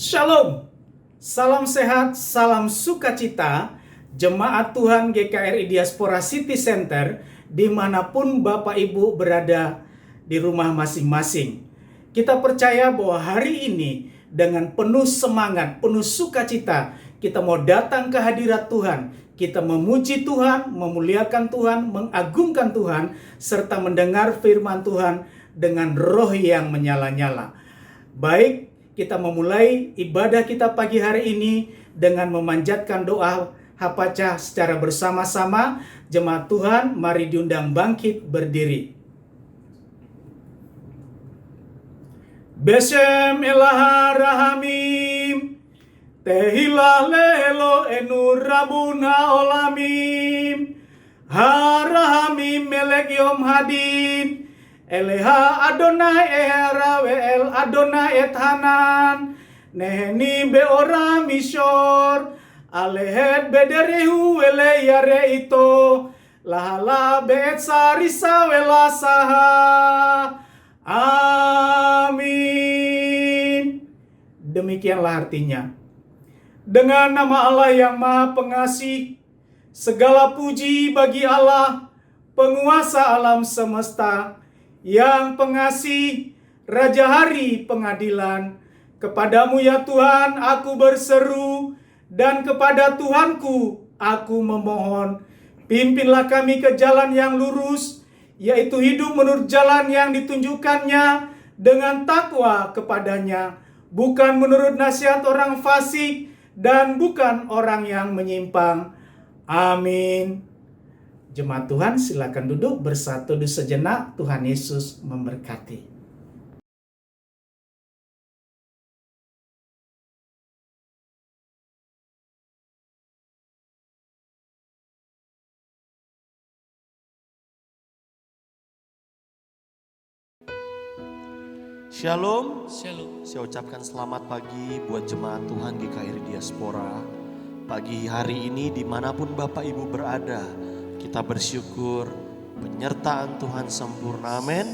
Shalom, salam sehat, salam sukacita, Jemaat Tuhan GKRI Diaspora City Center, dimanapun Bapak Ibu berada di rumah masing-masing. Kita percaya bahwa hari ini dengan penuh semangat, penuh sukacita, kita mau datang ke hadirat Tuhan. Kita memuji Tuhan, memuliakan Tuhan, mengagungkan Tuhan, serta mendengar firman Tuhan dengan roh yang menyala-nyala. Baik, kita memulai ibadah kita pagi hari ini dengan memanjatkan doa Hapacah secara bersama-sama. Jemaat Tuhan, mari diundang bangkit berdiri. Besem elah rahamim, tehila lelo enur rabuna olamim, harahamim melek yom hadin, Eleha Adonai ehara el Adonai et hanan, neheni beora mishor, alehet bederehu ele yare ito, lahala beet sarisa wela saha. Amin. Demikianlah artinya. Dengan nama Allah yang Maha Pengasih, segala puji bagi Allah, penguasa alam semesta, yang pengasih, Raja Hari Pengadilan. Kepadamu ya Tuhan aku berseru, dan kepada Tuhanku aku memohon. Pimpinlah kami ke jalan yang lurus, yaitu hidup menurut jalan yang ditunjukkannya dengan takwa kepadanya, bukan menurut nasihat orang fasik dan bukan orang yang menyimpang. Amin. Jemaat Tuhan, silakan duduk bersatu di sejenak. Tuhan Yesus memberkati. Shalom. Shalom. Saya ucapkan selamat pagi buat jemaat Tuhan GKRI Diaspora. Pagi hari ini dimanapun Bapak Ibu berada, kita bersyukur penyertaan Tuhan sempurna. Amin.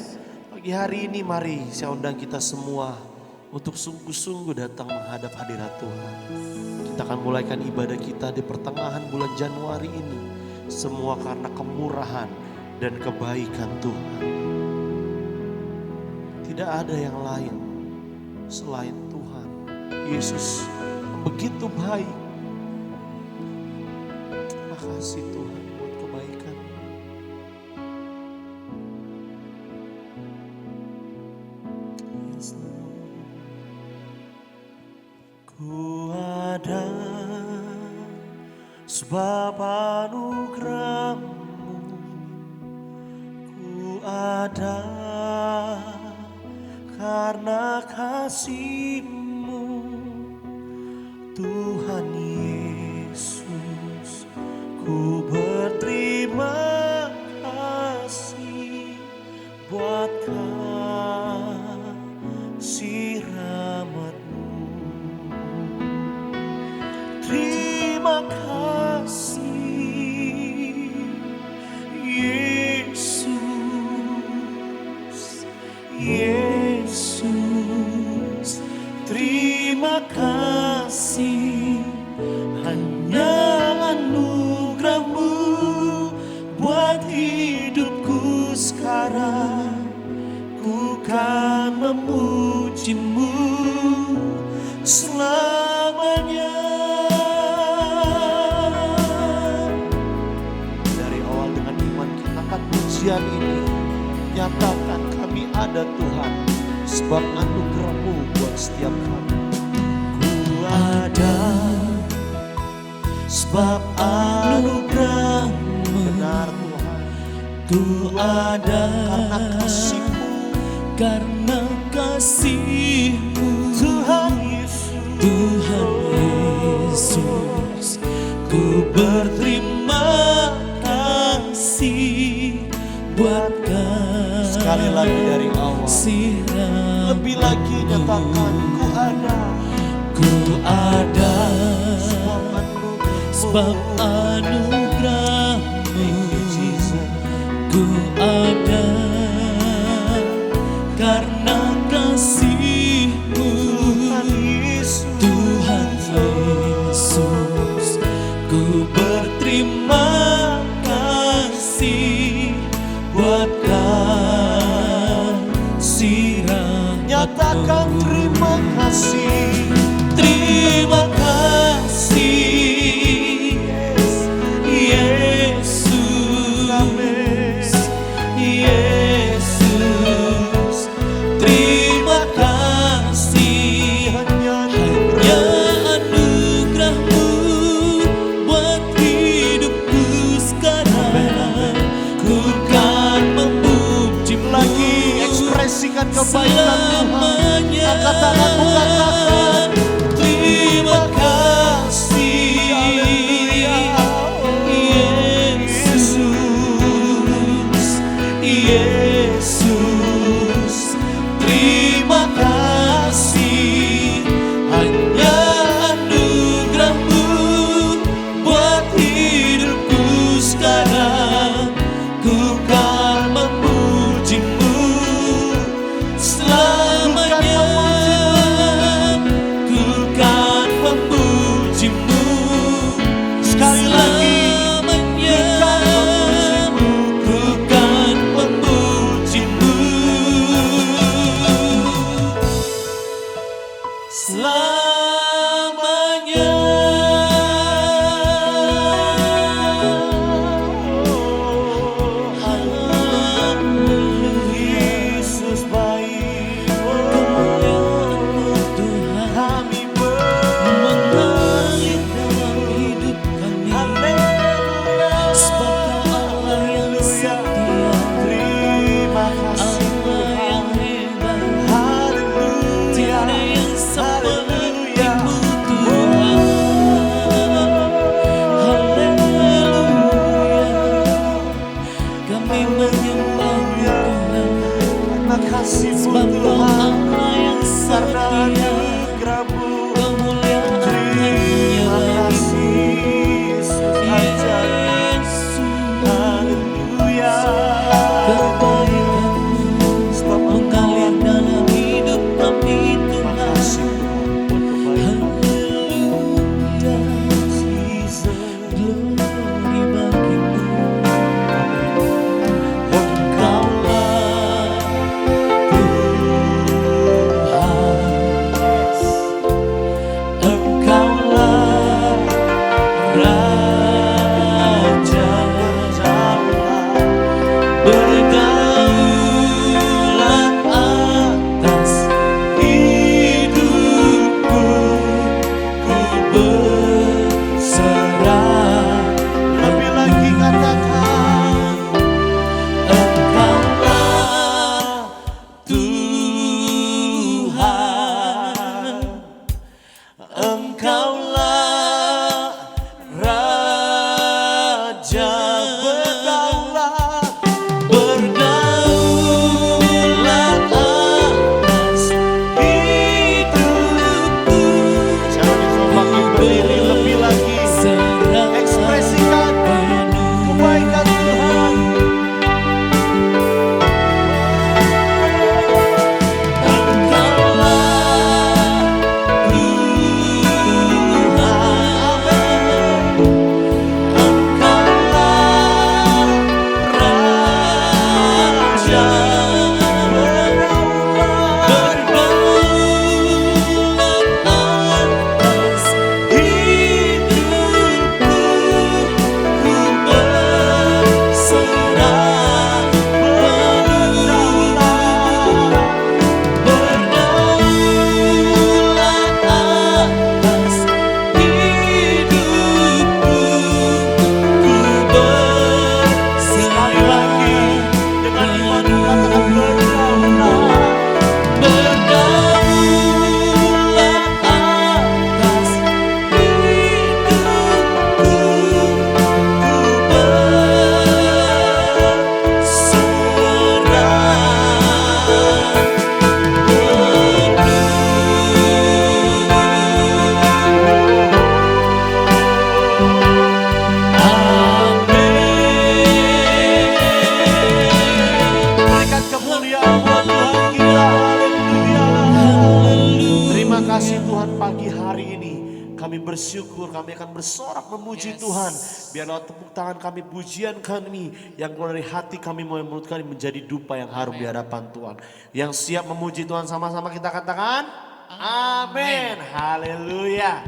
Pagi hari ini mari saya undang kita semua untuk sungguh-sungguh datang menghadap hadirat Tuhan. Kita akan mulaikan ibadah kita di pertengahan bulan Januari ini. Semua karena kemurahan dan kebaikan Tuhan. Tidak ada yang lain selain Tuhan. Yesus begitu baik. Terima kasih Tuhan buat kebaikan. Yes, Lord. Ku ada sebab anugerah-Mu. Ku ada karena kasih-Mu, Tuhan Yesus. Ku berterima kasih buat kasih rahmat-Mu. Terima kasih Yesus, Yesus. Terima kasih, hanya anugerah-Mu buat hidupku sekarang. Ku kan memuji-Mu selamanya. Dari awal dengan iman kita akan pujian ini, nyatakan kami ada Tuhan, sebab anugerah-Mu buat setiap kami. Ku ada sebab anugerah-Mu, benar Tuhan. Ku ada karena kasih-Mu, karena kasih-Mu, Tuhan Yesus, Tuhan Yesus. Ku berterima kasih buat kasih. Sekali lagi dari awal, lebih lagi nyatakan ku ada sebab anugerah-Mu. Ku ada karena kasih-Mu, Ku berterima kasih buat kasih rahmat-Mu. Nyatakan terima kasih. Terima kasih Yesus, Yesus. Terima kasih, hanya anugerah-Mu buat hidupku sekarang. Ku kan memuji-Mu. Lagi ekspresikan kebaikan Tuhan. Angkat tanganmu, katakan terima kasih Yesus, Yesus. Terima kasih, hanya anugerah-Mu buat hidupku sekarang. Ku kan memuji-Mu selamanya. Ku kan memuji-Mu sekali lagi. Ku kan memuji-Mu selamanya. Yesus baik, kemuliaan-Mu Tuhan kami mengalir dalam hidup kami. Sebab Kau Allah yang setia, terima kasih Allah yang hebat. Tiada yang seperti-Mu Tuhan. Haleluya, kami menyembah-Mu Tuhan. Terima kasih sebab Kau Allah yang setia, kemuliaan hanya bagi-Mu Yesus. Haleluya, kebaikan-Mu mengalir dalam hidup kami Tuhan. Haleluya, glory bagi-Mu. Engkaulah Tuhan, Engkaulah Raja. Berdaulat atas hidupku, ku berserah. Lebih lagi katakan, Engkaulah Tuhan, Engkaulah Raja. bersyukur, kami akan bersorak memuji Tuhan. Biarlah tepuk tangan kami, pujian kami yang keluar dari hati kami, mulut kami menjadi dupa yang harum di hadapan Tuhan. Yang siap memuji Tuhan sama-sama kita katakan amin. Haleluya.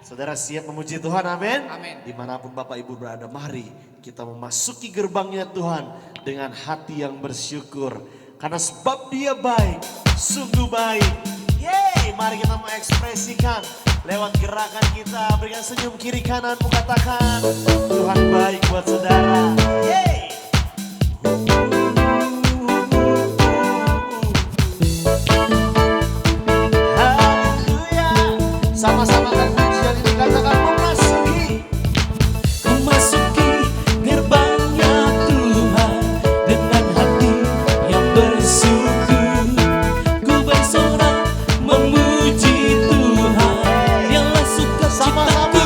Saudara siap memuji Tuhan, amin. Dimanapun Bapak Ibu berada, mari kita memasuki gerbangnya Tuhan dengan hati yang bersyukur. Karena sebab Dia baik, sungguh baik. Yeay, mari kita mengekspresikan lewat gerakan kita. Berikan senyum kiri kananmu, katakan Tuhan baik buat saudara. Yeay. Haleluya. Sama-sama kan pujian ini katakan memasuki gerbangnya Tuhan dengan hati yang bersyukur. Ku bersorak memuji Tuhan, Dialah sukacitaku.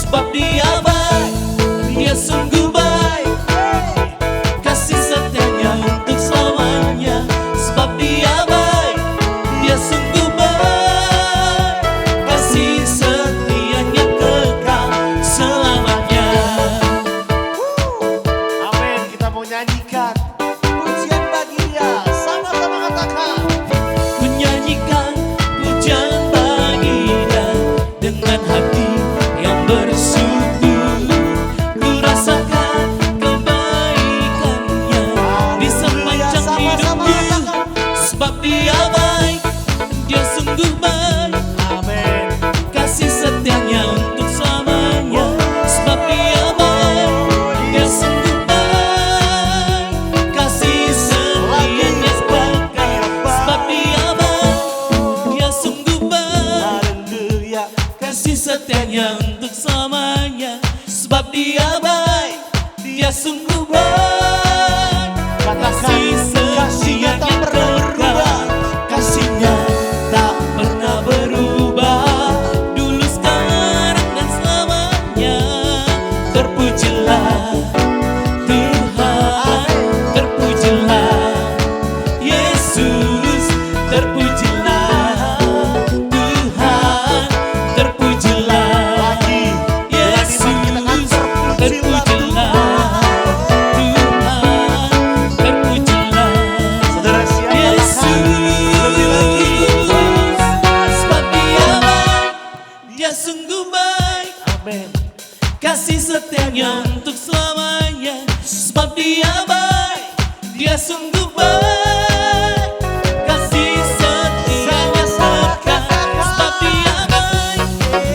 Sebab Dia baik, Dia sungguh baik, kasih setianya untuk selamanya. Sebab Dia baik, Dia sungguh baik, kasih setianya kekal selamanya. amin. Kita mau nyanyikan pujian bagi Dia. Sama-sama katakan Menyanyikan pujian bagi Dia dengan hati yang bersyukur. Ku rasakan kebaikannya di sepanjang hidupku. Sebab Dia baik, Dia sungguh baik, amin. kasih setianya untuk selamanya. Sebab Dia baik, Dia sungguh baik, kasih setianya kekal. Sebab Dia baik, Dia sungguh baik, Haleluya. kasih setianya untuk selamanya. Sebab Dia baik, Dia sungguh baik, kasih Kasihnya tak setianya pernah berubah. kekal. Kasihnya tak pernah berubah, dulu sekarang dan selamanya. Terpujilah Tuhan, terpujilah Yesus, terpujilah Tuhan, terpujilah Lagi Yesus, terpujilah Tuhan, terpujilah saudara siap Yesus. katakan lebih lagi. Sebab Dia baik, Dia sungguh baik, Amin. kasih setianya untuk selamanya. Sebab Dia baik, Dia sungguh baik, kasih setianya kekal. Sebab Dia baik,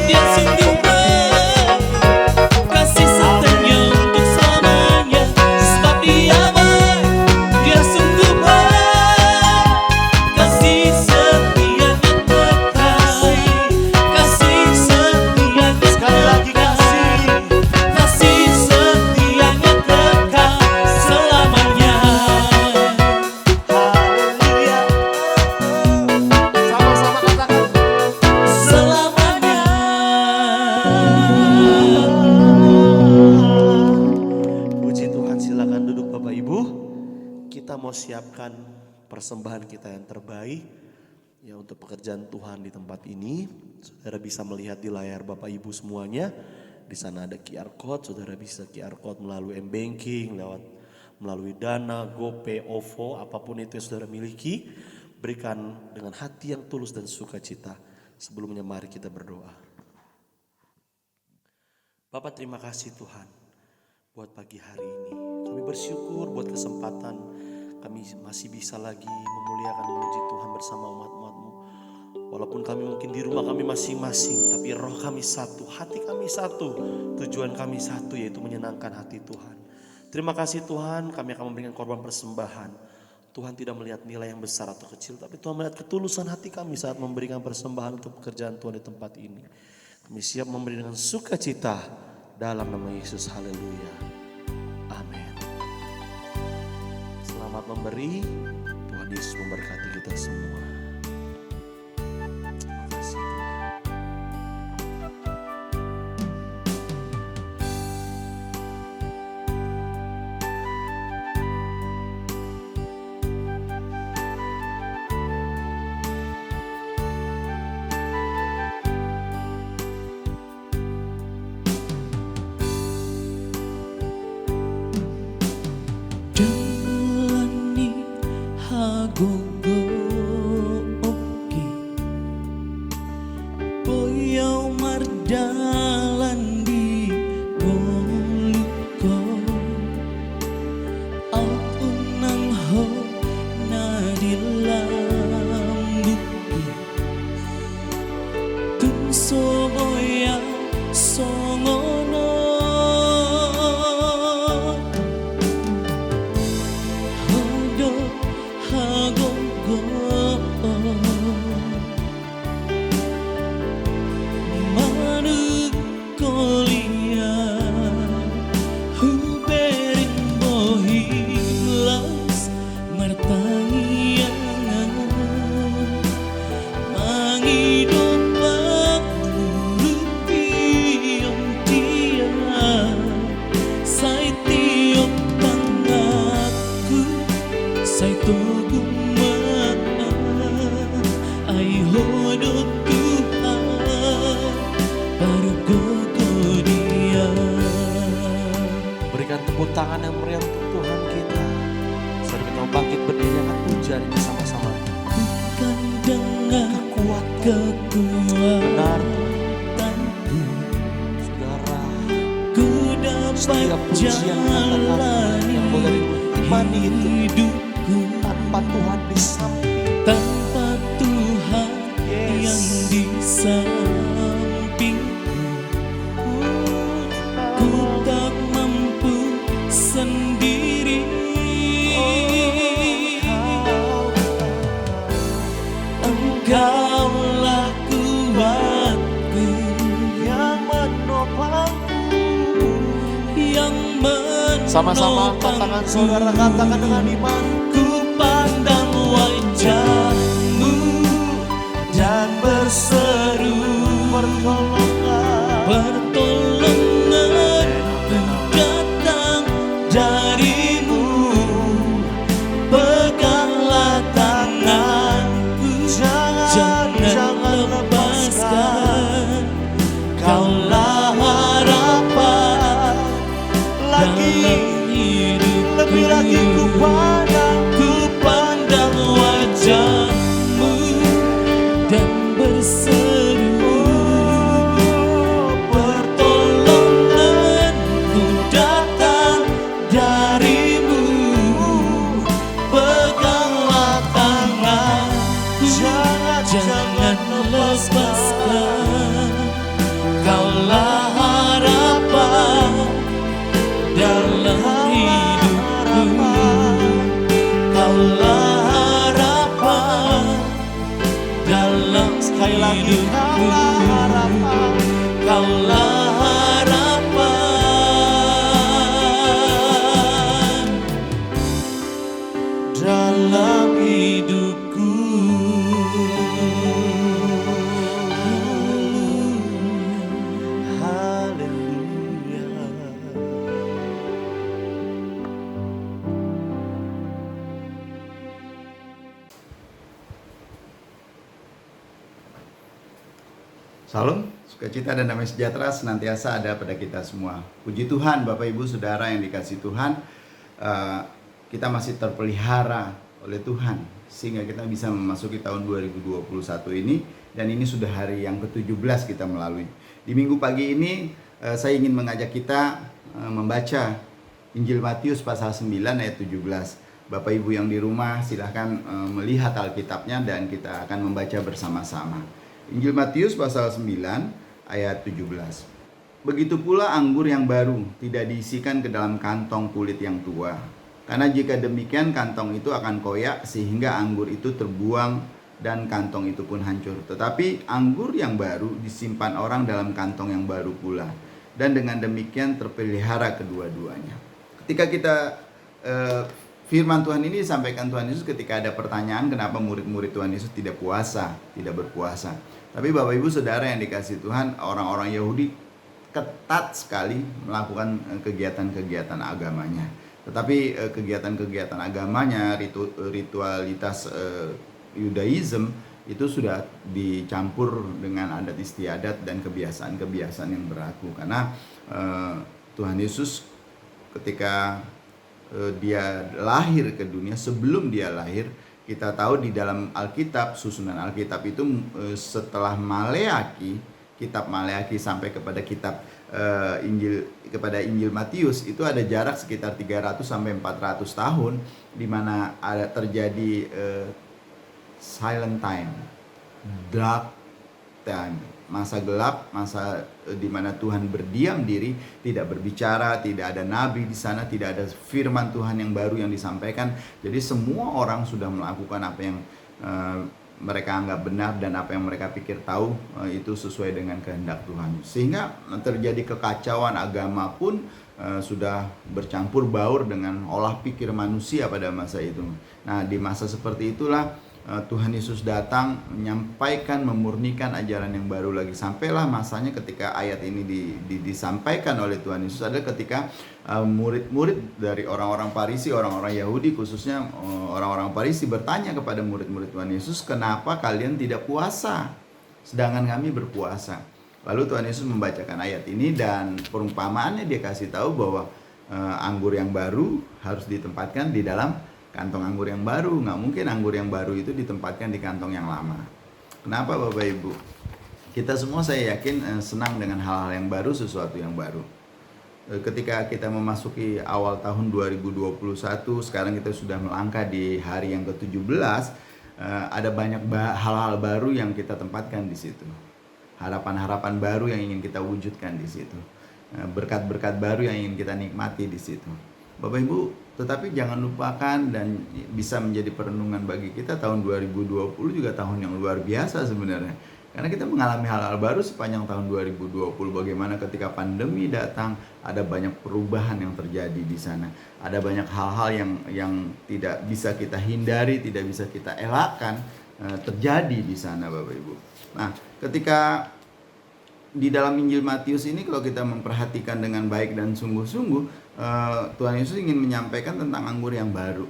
Dia sungguh baik, kasih setianya untuk selamanya. Sebab Dia baik, Dia sungguh baik, kasih setianya kekal. Kasih setianya Sekali lagi kasih. kasih setianya kekal selamanya. Haleluya. Sama-sama katakan Selamanya. puji Tuhan. Silakan duduk Bapak Ibu. Kita mau siapkan persembahan kita yang terbaik ya untuk pekerjaan Tuhan di tempat ini. Saudara bisa melihat di layar Bapak Ibu semuanya. Di sana ada QR code, saudara bisa QR code melalui M-Banking, melalui Dana, GoPay, OVO, apapun itu yang saudara miliki. Berikan dengan hati yang tulus dan sukacita. Sebelumnya mari kita berdoa. Bapak terima kasih Tuhan buat pagi hari ini. Kami bersyukur buat kesempatan kami masih bisa lagi memuliakan memuji Tuhan bersama umat-umat-Mu. Walaupun kami mungkin di rumah kami masing-masing, tapi roh kami satu, hati kami satu, tujuan kami satu, yaitu menyenangkan hati Tuhan. Terima kasih Tuhan, kami akan memberikan korban persembahan. Tuhan tidak melihat nilai yang besar atau kecil, tapi Tuhan melihat ketulusan hati kami saat memberikan persembahan untuk pekerjaan Tuhan di tempat ini. Kami siap memberi dengan sukacita dalam nama Yesus. Haleluya. Amin. Selamat memberi. Tuhan Yesus memberkati kita semua. Terima kasih Tuhan. tepuk tangan yang meriah untuk Tuhan kita. Saudara kita mau bangkit berdiri akan pujian ini sama-sama. Bukan dengan Kuat benar saudara. ku dapat Setiap pujian kata-kata yang boleh imani itu hidupku tanpa Tuhan di samping. tanpa Tuhan yang di sampingku. Ku tak mampu sendiri. Engkaulah kuatku Yang menopangku. yang Sama-sama angkat tangan saudara, katakan dengan iman. Ku pandang wajah-Mu dan berseru pertolonganku datang dari-Mu. Peganglah tanganku, jangan lepaskan. Kaulah harapan dalam hidupku. Lebih lagi ku pandang wajah-Mu dan berseru pertolonganku datang dari-Mu. Peganglah tanganku, jangan lepaskan. Kaulah harapan dalam hidupku. Kaulah harapan dalam Sekali lagi, hidupku. kaulah harapan. Kaulah harapan dalam hidupku. Haleluya. Salam, sukacita dan damai sejahtera senantiasa ada pada kita semua. Puji Tuhan, Bapak Ibu Saudara yang dikasih Tuhan, kita masih terpelihara oleh Tuhan sehingga kita bisa memasuki tahun 2021 ini, dan ini sudah hari yang ke-17 kita melalui. Di minggu pagi ini saya ingin mengajak kita membaca Injil Matius pasal 9 ayat 17. Bapak Ibu yang di rumah silahkan melihat Alkitabnya dan kita akan membaca bersama-sama. Injil Matius pasal 9 ayat 17. Begitu pula anggur yang baru tidak diisikan ke dalam kantong kulit yang tua. Karena jika demikian kantong itu akan koyak sehingga anggur itu terbuang dan kantong itu pun hancur. Tetapi anggur yang baru disimpan orang dalam kantong yang baru pula. Dan dengan demikian terpelihara kedua-duanya. Ketika kita firman Tuhan ini disampaikan Tuhan Yesus ketika ada pertanyaan kenapa murid-murid Tuhan Yesus tidak berpuasa. Tapi Bapak Ibu Saudara yang dikasih Tuhan, orang-orang Yahudi ketat sekali melakukan kegiatan-kegiatan agamanya. Tetapi kegiatan-kegiatan agamanya, ritualitas Yudaism itu sudah dicampur dengan adat istiadat dan kebiasaan-kebiasaan yang berlaku. Karena Tuhan Yesus ketika dia lahir ke dunia, sebelum dia lahir, kita tahu di dalam Alkitab, susunan Alkitab itu setelah Maleaki, kitab Maleaki sampai kepada kitab Injil Matius, itu ada jarak sekitar 300 sampai 400 tahun di mana ada terjadi silent time, dark time, masa gelap, masa di mana Tuhan berdiam diri, tidak berbicara, tidak ada nabi di sana, tidak ada firman Tuhan yang baru yang disampaikan. Jadi semua orang sudah melakukan apa yang mereka anggap benar dan apa yang mereka pikir tahu itu sesuai dengan kehendak Tuhan. Sehingga terjadi kekacauan agama pun sudah bercampur baur dengan olah pikir manusia pada masa itu. Nah, di masa seperti itulah Tuhan Yesus datang menyampaikan, memurnikan ajaran yang baru lagi. Sampailah masanya ketika ayat ini disampaikan oleh Tuhan Yesus adalah ketika murid-murid dari orang-orang Farisi, orang-orang Yahudi khususnya orang-orang Farisi bertanya kepada murid-murid Tuhan Yesus, kenapa kalian tidak puasa sedangkan kami berpuasa? Lalu Tuhan Yesus membacakan ayat ini dan perumpamaannya dia kasih tahu bahwa anggur yang baru harus ditempatkan di dalam kantong anggur yang baru. Nggak mungkin anggur yang baru itu ditempatkan di kantong yang lama. Kenapa Bapak Ibu? Kita semua saya yakin senang dengan hal-hal yang baru, sesuatu yang baru. Ketika kita memasuki awal tahun 2021, sekarang kita sudah melangkah di hari yang ke-17, ada banyak hal-hal baru yang kita tempatkan di situ. Harapan-harapan baru yang ingin kita wujudkan di situ. Berkat-berkat baru yang ingin kita nikmati di situ. Bapak Ibu, tetapi jangan lupakan dan bisa menjadi perenungan bagi kita, tahun 2020 juga tahun yang luar biasa sebenarnya. Karena kita mengalami hal-hal baru sepanjang tahun 2020. Bagaimana ketika pandemi datang, ada banyak perubahan yang terjadi di sana. Ada banyak hal-hal yang tidak bisa kita hindari, tidak bisa kita elakkan terjadi di sana Bapak Ibu. Nah, ketika di dalam Injil Matius ini kalau kita memperhatikan dengan baik dan sungguh-sungguh, Tuhan Yesus ingin menyampaikan tentang anggur yang baru.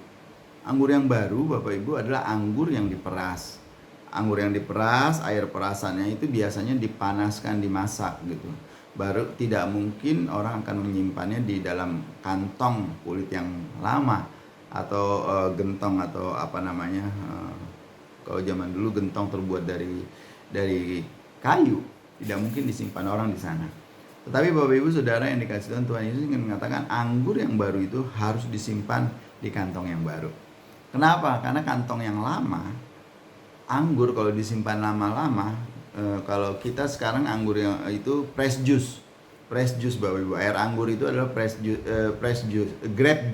Anggur yang baru Bapak Ibu adalah anggur yang diperas. Anggur yang diperas, air perasannya itu biasanya dipanaskan, dimasak gitu. Baru tidak mungkin orang akan menyimpannya di dalam kantong kulit yang lama atau gentong atau apa namanya. Kalau zaman dulu gentong terbuat dari kayu, tidak mungkin disimpan orang di sana. Tetapi Bapak Ibu Saudara yang dikasih Tuhan Yesus ingin mengatakan anggur yang baru itu harus disimpan di kantong yang baru. Kenapa? Karena kantong yang lama, anggur kalau disimpan lama-lama, kalau kita sekarang anggur yang itu press juice Bapak Ibu. Air anggur itu adalah grape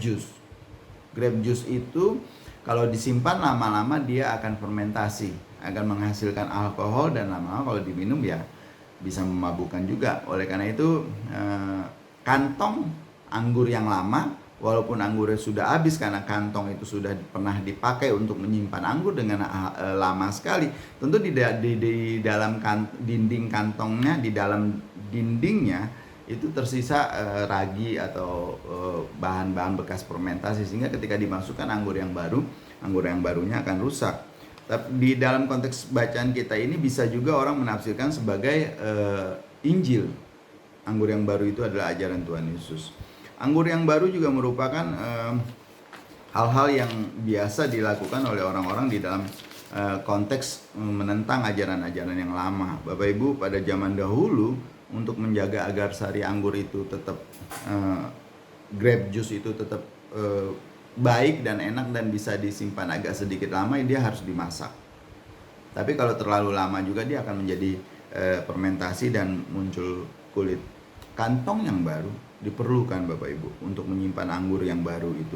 juice itu kalau disimpan lama-lama dia akan fermentasi, akan menghasilkan alkohol, dan lama-lama kalau diminum ya bisa memabukkan juga. Oleh karena itu kantong anggur yang lama, walaupun anggurnya sudah habis karena kantong itu sudah pernah dipakai untuk menyimpan anggur dengan lama sekali, tentu di dalam dinding kantongnya, di dalam dindingnya itu tersisa ragi atau bahan-bahan bekas fermentasi, sehingga ketika dimasukkan anggur yang barunya akan rusak. Tapi di dalam konteks bacaan kita ini bisa juga orang menafsirkan sebagai Injil. Anggur yang baru itu adalah ajaran Tuhan Yesus. Anggur yang baru juga merupakan hal-hal yang biasa dilakukan oleh orang-orang di dalam konteks menentang ajaran-ajaran yang lama. Bapak Ibu, pada zaman dahulu untuk menjaga agar sari anggur itu tetap grape juice itu tetap baik dan enak dan bisa disimpan agak sedikit lama, dia harus dimasak. Tapi kalau terlalu lama juga dia akan menjadi fermentasi dan muncul kulit. Kantong yang baru diperlukan Bapak Ibu untuk menyimpan anggur yang baru itu.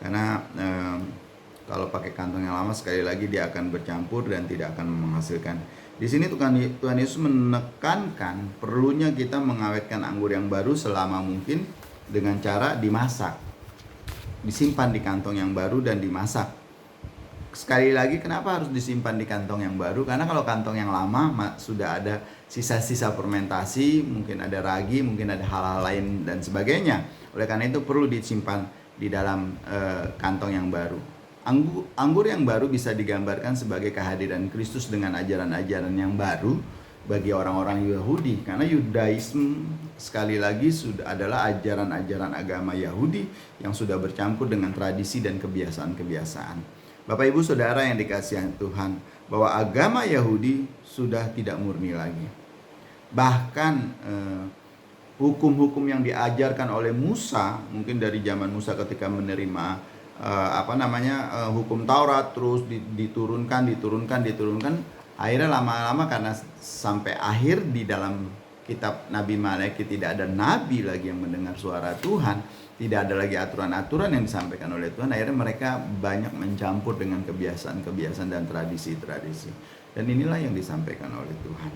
Karena kalau pakai kantong yang lama, sekali lagi dia akan bercampur dan tidak akan menghasilkan. Di sini Tuhan Yesus menekankan perlunya kita mengawetkan anggur yang baru selama mungkin dengan cara dimasak. Disimpan di kantong yang baru dan dimasak. Sekali lagi, kenapa harus disimpan di kantong yang baru? Karena kalau kantong yang lama sudah ada sisa-sisa fermentasi, mungkin ada ragi, mungkin ada hal-hal lain dan sebagainya. Oleh karena itu perlu disimpan di dalam kantong yang baru. Anggur yang baru bisa digambarkan sebagai kehadiran Kristus dengan ajaran-ajaran yang baru bagi orang-orang Yahudi. Karena Yudaisme sekali lagi sudah adalah ajaran-ajaran agama Yahudi yang sudah bercampur dengan tradisi dan kebiasaan-kebiasaan. Bapak Ibu Saudara yang dikasihi Tuhan, bahwa agama Yahudi sudah tidak murni lagi. Bahkan hukum-hukum yang diajarkan oleh Musa, mungkin dari zaman Musa ketika menerima hukum Taurat, terus diturunkan, akhirnya lama-lama karena sampai akhir di dalam kitab Nabi Malaki tidak ada nabi lagi yang mendengar suara Tuhan. Tidak ada lagi aturan-aturan yang disampaikan oleh Tuhan. Akhirnya mereka banyak mencampur dengan kebiasaan-kebiasaan dan tradisi-tradisi. Dan inilah yang disampaikan oleh Tuhan.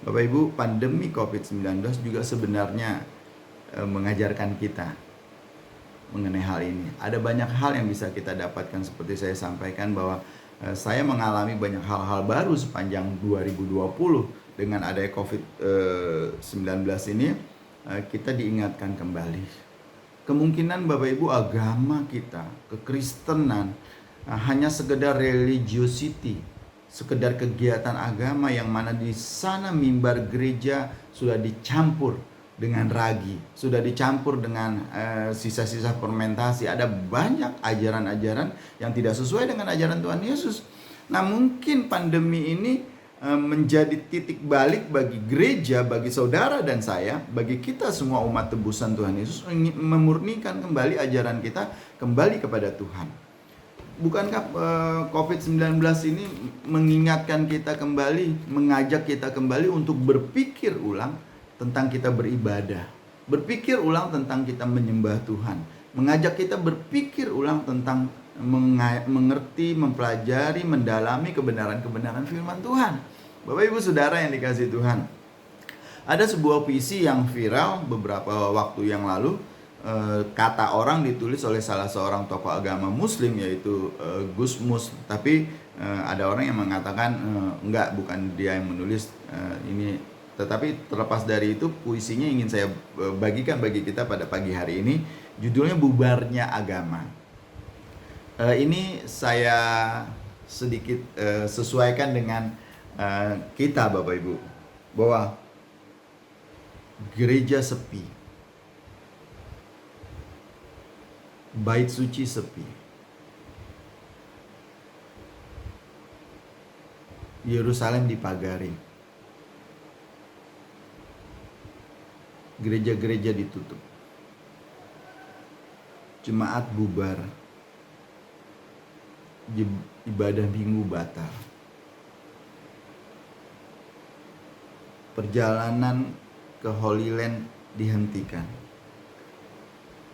Bapak Ibu, pandemi COVID-19 juga sebenarnya mengajarkan kita mengenai hal ini. Ada banyak hal yang bisa kita dapatkan, seperti saya sampaikan bahwa saya mengalami banyak hal-hal baru sepanjang 2020. Dengan adanya COVID-19 ini, kita diingatkan kembali. Kemungkinan Bapak Ibu agama kita, kekristenan, hanya sekedar religiosity, sekedar kegiatan agama yang mana di sana mimbar gereja sudah dicampur dengan ragi, sudah dicampur dengan sisa-sisa fermentasi. Ada banyak ajaran-ajaran yang tidak sesuai dengan ajaran Tuhan Yesus. Nah, mungkin pandemi ini menjadi titik balik bagi gereja, bagi saudara dan saya, bagi kita semua umat tebusan Tuhan Yesus, memurnikan kembali ajaran kita kembali kepada Tuhan. Bukankah COVID-19 ini mengingatkan kita kembali, mengajak kita kembali untuk berpikir ulang tentang kita beribadah, berpikir ulang tentang kita menyembah Tuhan, mengajak kita berpikir ulang tentang mengerti, mempelajari, mendalami kebenaran-kebenaran firman Tuhan. Bapak Ibu Saudara yang dikasihi Tuhan, ada sebuah puisi yang viral beberapa waktu yang lalu. Kata orang ditulis oleh salah seorang tokoh agama Muslim, yaitu Gus Mus. Tapi ada orang yang mengatakan enggak, bukan dia yang menulis ini. Tetapi terlepas dari itu, puisinya ingin saya bagikan bagi kita pada pagi hari ini. Judulnya Bubarnya Agama. Ini saya sedikit sesuaikan dengan kita Bapak Ibu, bahwa gereja sepi, bait suci sepi, Yerusalem dipagari, gereja-gereja ditutup, jemaat bubar, ibadah minggu batal, perjalanan ke Holy Land dihentikan.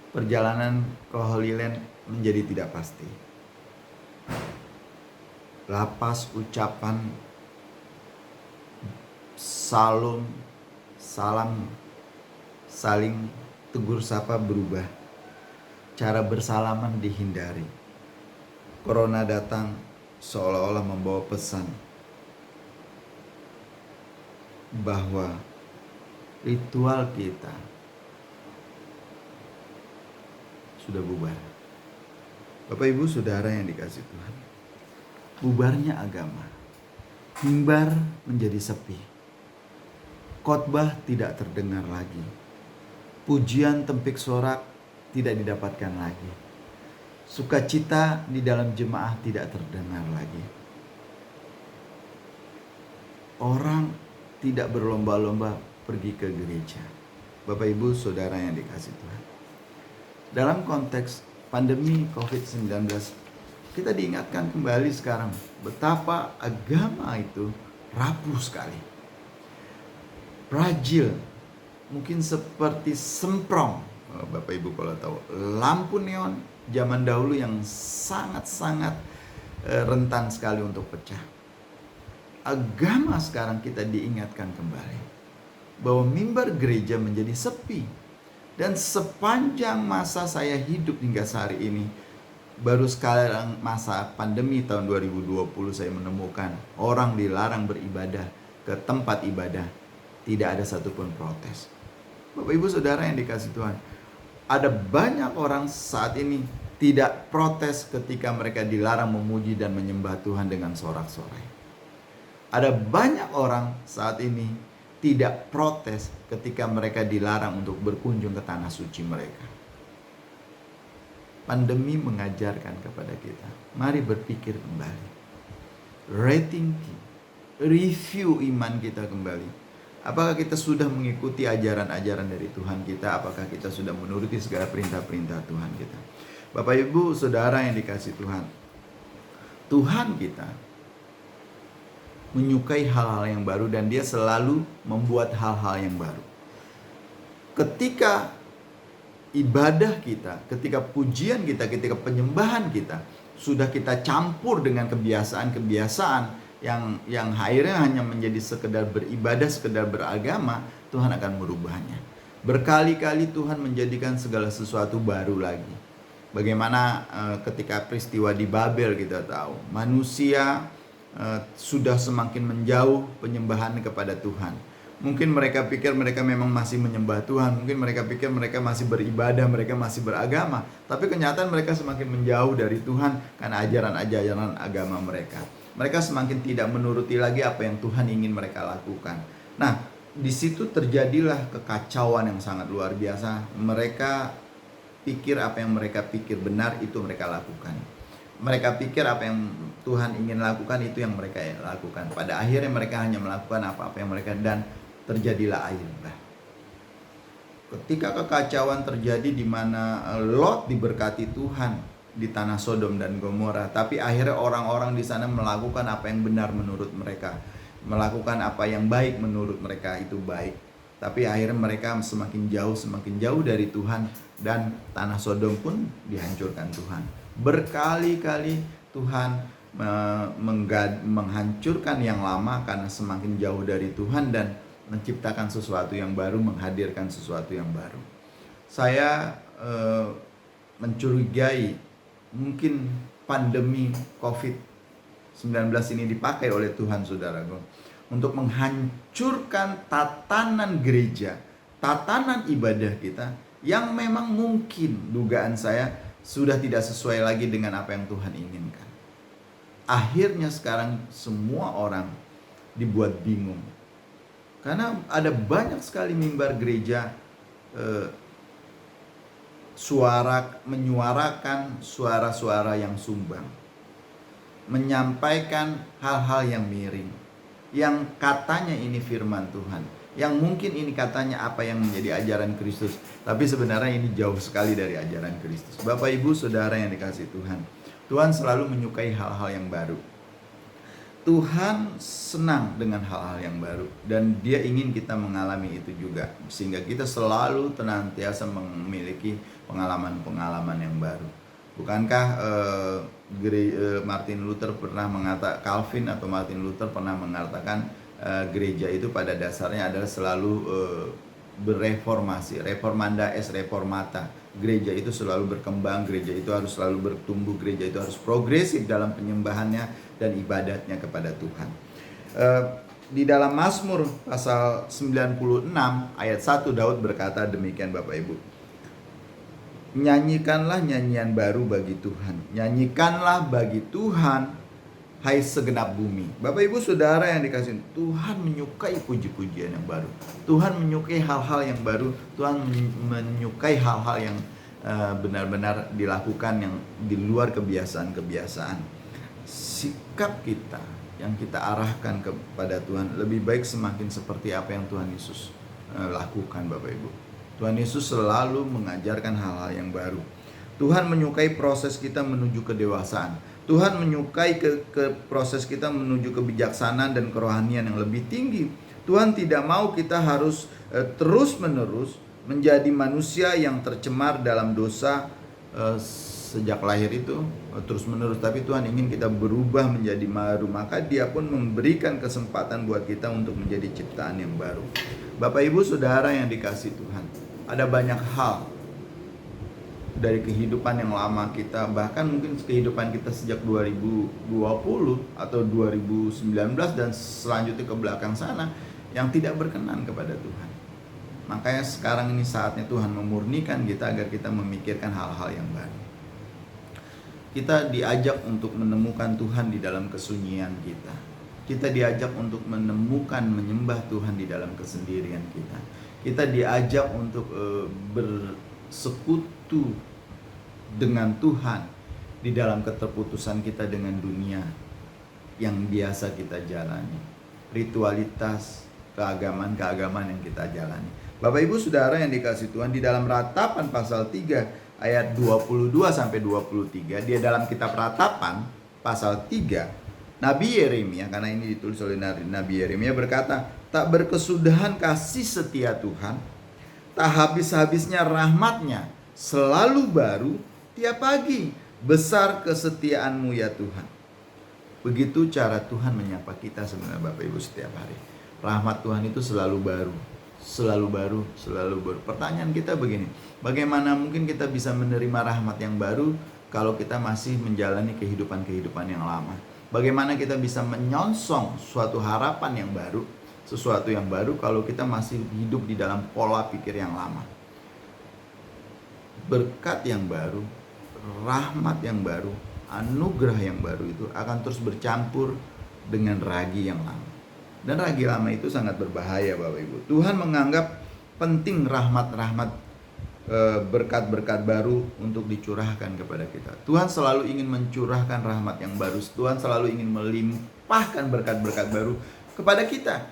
Perjalanan ke Holy Land menjadi tidak pasti. Lapas ucapan salam, saling tegur sapa berubah. Cara bersalaman dihindari. Corona datang seolah-olah membawa pesan bahwa ritual kita sudah bubar. Bapak Ibu Saudara yang dikasihi Tuhan, bubarnya agama, mimbar menjadi sepi, khotbah tidak terdengar lagi, pujian tempik sorak tidak didapatkan lagi, sukacita di dalam jemaah tidak terdengar lagi. Orang tidak berlomba-lomba pergi ke gereja. Bapak Ibu Saudara yang dikasihi Tuhan, dalam konteks pandemi COVID-19, kita diingatkan kembali sekarang betapa agama itu rapuh sekali, fragile, mungkin seperti semprong. Bapak Ibu kalau tahu, lampu neon zaman dahulu yang sangat-sangat rentan sekali untuk pecah. Agama sekarang kita diingatkan kembali bahwa mimbar gereja menjadi sepi. Dan sepanjang masa saya hidup hingga sehari ini, baru sekarang masa pandemi tahun 2020 saya menemukan orang dilarang beribadah ke tempat ibadah, tidak ada satupun protes. Bapak Ibu Saudara yang dikasihi Tuhan, ada banyak orang saat ini tidak protes ketika mereka dilarang memuji dan menyembah Tuhan dengan sorak-sorai. Ada banyak orang saat ini tidak protes ketika mereka dilarang untuk berkunjung ke tanah suci mereka. Pandemi mengajarkan kepada kita, mari berpikir kembali, rating, review iman kita kembali. Apakah kita sudah mengikuti ajaran-ajaran dari Tuhan kita? Apakah kita sudah menuruti segala perintah-perintah Tuhan kita? Bapak Ibu Saudara yang dikasihi Tuhan, Tuhan kita menyukai hal-hal yang baru dan dia selalu membuat hal-hal yang baru. Ketika ibadah kita, ketika pujian kita, ketika penyembahan kita sudah kita campur dengan kebiasaan-kebiasaan yang akhirnya hanya menjadi sekedar beribadah, sekedar beragama, Tuhan akan merubahnya. Berkali-kali Tuhan menjadikan segala sesuatu baru lagi. Bagaimana ketika peristiwa di Babel kita tahu, manusia sudah semakin menjauh penyembahan kepada Tuhan. Mungkin mereka pikir mereka memang masih menyembah Tuhan, mungkin mereka pikir mereka masih beribadah, mereka masih beragama, tapi kenyataan mereka semakin menjauh dari Tuhan karena ajaran-ajaran agama mereka. Mereka semakin tidak menuruti lagi apa yang Tuhan ingin mereka lakukan. Nah, di situ terjadilah kekacauan yang sangat luar biasa. Mereka pikir apa yang mereka pikir benar itu mereka lakukan. Mereka pikir apa yang Tuhan ingin lakukan itu yang mereka lakukan. Pada akhirnya mereka hanya melakukan apa-apa yang mereka, dan terjadilah air bah. Ketika kekacauan terjadi di mana Lot diberkati Tuhan di tanah Sodom dan Gomora, tapi akhirnya orang-orang di sana melakukan apa yang benar menurut mereka, melakukan apa yang baik menurut mereka itu baik. Tapi akhirnya mereka semakin jauh dari Tuhan, dan tanah Sodom pun dihancurkan Tuhan. Berkali-kali Tuhan menghancurkan yang lama karena semakin jauh dari Tuhan, dan menciptakan sesuatu yang baru, menghadirkan sesuatu yang baru. Saya mencurigai mungkin pandemi COVID-19 ini dipakai oleh Tuhan, saudaraku, untuk menghancurkan tatanan gereja, tatanan ibadah kita yang memang mungkin dugaan saya sudah tidak sesuai lagi dengan apa yang Tuhan inginkan. Akhirnya sekarang semua orang dibuat bingung. Karena ada banyak sekali mimbar gereja menyuarakan suara-suara yang sumbang, menyampaikan hal-hal yang miring, yang katanya ini firman Tuhan, yang mungkin ini katanya apa yang menjadi ajaran Kristus, tapi sebenarnya ini jauh sekali dari ajaran Kristus. Bapak Ibu Saudara yang dikasihi Tuhan, Tuhan selalu menyukai hal-hal yang baru. Tuhan senang dengan hal-hal yang baru, dan Dia ingin kita mengalami itu juga, sehingga kita selalu senantiasa memiliki pengalaman-pengalaman yang baru. Bukankah Martin Luther pernah mengatakan, Calvin atau Martin Luther pernah mengatakan gereja itu pada dasarnya adalah selalu bereformasi, reformanda es reformata. Gereja itu selalu berkembang, gereja itu harus selalu bertumbuh, gereja itu harus progresif dalam penyembahannya dan ibadatnya kepada Tuhan. Di dalam Mazmur pasal 96 ayat 1, Daud berkata demikian, Bapak Ibu. Nyanyikanlah nyanyian baru bagi Tuhan, nyanyikanlah bagi Tuhan, hai segenap bumi. Bapak Ibu Saudara yang dikasihi, Tuhan menyukai puji-pujian yang baru. Tuhan menyukai hal-hal yang baru. Tuhan menyukai hal-hal yang benar-benar dilakukan yang di luar kebiasaan-kebiasaan. Sikap kita yang kita arahkan kepada Tuhan lebih baik semakin seperti apa yang Tuhan Yesus lakukan, Bapak Ibu. Tuhan Yesus selalu mengajarkan hal-hal yang baru. Tuhan menyukai proses kita menuju kedewasaan. Tuhan menyukai proses kita menuju kebijaksanaan dan kerohanian yang lebih tinggi. Tuhan tidak mau kita harus terus-menerus menjadi manusia yang tercemar dalam dosa sejak lahir itu terus-menerus. Tapi Tuhan ingin kita berubah menjadi baru. Maka Dia pun memberikan kesempatan buat kita untuk menjadi ciptaan yang baru. Bapak Ibu Saudara yang dikasihi Tuhan, ada banyak hal dari kehidupan yang lama kita, bahkan mungkin kehidupan kita sejak 2020 atau 2019 dan selanjutnya ke belakang sana, yang tidak berkenan kepada Tuhan. Makanya sekarang ini saatnya Tuhan memurnikan kita agar kita memikirkan hal-hal yang baru. Kita diajak untuk menemukan Tuhan di dalam kesunyian kita. Kita diajak untuk menemukan, menyembah Tuhan di dalam kesendirian kita. Kita diajak untuk bersekutu dengan Tuhan di dalam keterputusan kita dengan dunia yang biasa kita jalani, ritualitas keagamaan yang kita jalani. Bapak Ibu Saudara yang dikasihi Tuhan, di dalam Ratapan pasal 3 ayat 22 sampai 23, dia dalam kitab Ratapan pasal 3, Nabi Yeremia, karena ini ditulis oleh Nabi Yeremia, berkata, tak berkesudahan kasih setia Tuhan, tak habis-habisnya rahmatnya, selalu baru tiap pagi, besar kesetiaan-Mu ya Tuhan. Begitu cara Tuhan menyapa kita sebenarnya, Bapak Ibu, setiap hari. Rahmat Tuhan itu selalu baru, selalu baru, selalu baru. Pertanyaan kita begini, bagaimana mungkin kita bisa menerima rahmat yang baru kalau kita masih menjalani kehidupan yang lama? Bagaimana kita bisa menyongsong suatu harapan yang baru, sesuatu yang baru kalau kita masih hidup di dalam pola pikir yang lama? Berkat yang baru, rahmat yang baru, anugerah yang baru itu akan terus bercampur dengan ragi yang lama. Dan ragi lama itu sangat berbahaya Bapak Ibu. Tuhan menganggap penting rahmat-rahmat, berkat-berkat baru untuk dicurahkan kepada kita. Tuhan selalu ingin mencurahkan rahmat yang baru. Tuhan selalu ingin melimpahkan berkat-berkat baru kepada kita.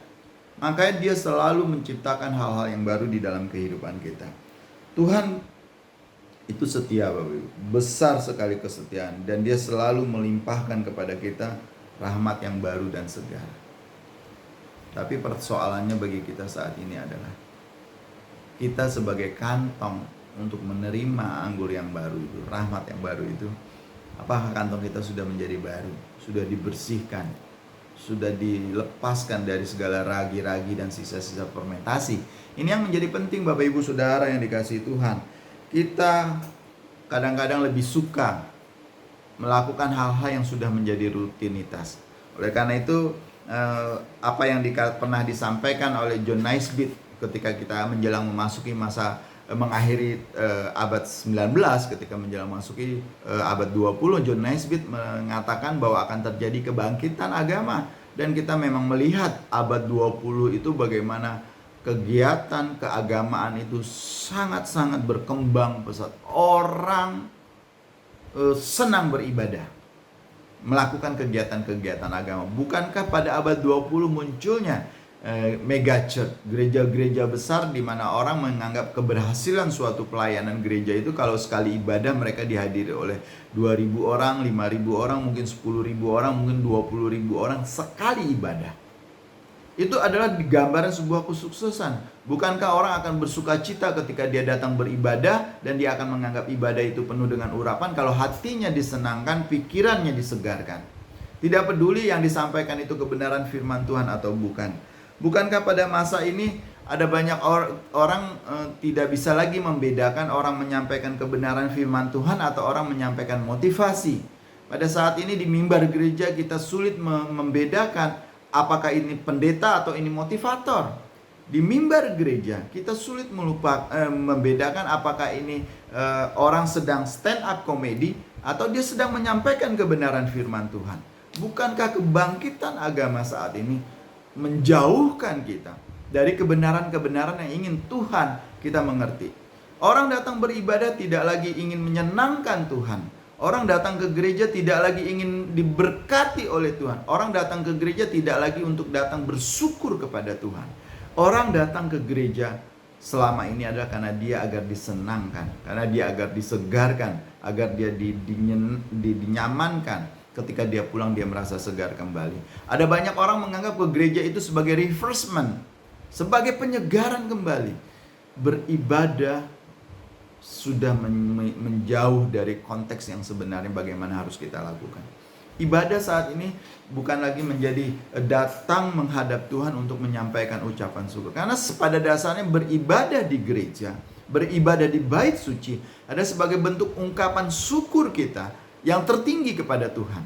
Makanya dia selalu menciptakan hal-hal yang baru di dalam kehidupan kita. Tuhan itu setia Bapak Ibu. Besar sekali kesetiaan. Dan dia selalu melimpahkan kepada kita rahmat yang baru dan segar. Tapi persoalannya bagi kita saat ini adalah kita sebagai kantong untuk menerima anggur yang baru itu, rahmat yang baru itu, apakah kantong kita sudah menjadi baru, sudah dibersihkan, sudah dilepaskan dari segala ragi-ragi dan sisa-sisa fermentasi? Ini yang menjadi penting Bapak Ibu Saudara yang dikasihi Tuhan. Kita kadang-kadang lebih suka melakukan hal-hal yang sudah menjadi rutinitas. Oleh karena itu, apa yang pernah disampaikan oleh John Naisbitt ketika kita menjelang memasuki masa mengakhiri abad 19, ketika menjelang memasuki abad 20, John Naisbitt mengatakan bahwa akan terjadi kebangkitan agama. Dan kita memang melihat abad 20 itu bagaimana kegiatan keagamaan itu sangat-sangat berkembang pesat. Orang senang beribadah, melakukan kegiatan-kegiatan agama. Bukankah pada abad 20 munculnya mega church, gereja-gereja besar di mana orang menganggap keberhasilan suatu pelayanan gereja itu kalau sekali ibadah mereka dihadiri oleh 2.000 orang, 5.000 orang, mungkin 10.000 orang, mungkin 20.000 orang sekali ibadah. Itu adalah gambaran sebuah kesuksesan. Bukankah orang akan bersuka cita ketika dia datang beribadah dan dia akan menganggap ibadah itu penuh dengan urapan kalau hatinya disenangkan, pikirannya disegarkan. Tidak peduli yang disampaikan itu kebenaran firman Tuhan atau bukan. Bukankah pada masa ini ada banyak orang tidak bisa lagi membedakan orang menyampaikan kebenaran firman Tuhan atau orang menyampaikan motivasi. Pada saat ini di mimbar gereja kita sulit membedakan apakah ini pendeta atau ini motivator. Di mimbar gereja kita sulit membedakan apakah ini orang sedang stand up comedy atau dia sedang menyampaikan kebenaran firman Tuhan. Bukankah kebangkitan agama saat ini menjauhkan kita dari kebenaran-kebenaran yang ingin Tuhan kita mengerti? Orang datang beribadah tidak lagi ingin menyenangkan Tuhan. Orang datang ke gereja tidak lagi ingin diberkati oleh Tuhan. Orang datang ke gereja tidak lagi untuk datang bersyukur kepada Tuhan. Orang datang ke gereja selama ini adalah karena dia agar disenangkan, karena dia agar disegarkan, agar dia dinyamankan. Ketika dia pulang dia merasa segar kembali. Ada banyak orang menganggap ke gereja itu sebagai refreshment, sebagai penyegaran kembali. Beribadah sudah menjauh dari konteks yang sebenarnya bagaimana harus kita lakukan. Ibadah saat ini bukan lagi menjadi datang menghadap Tuhan untuk menyampaikan ucapan syukur. Karena pada dasarnya beribadah di gereja, beribadah di bait suci ada sebagai bentuk ungkapan syukur kita yang tertinggi kepada Tuhan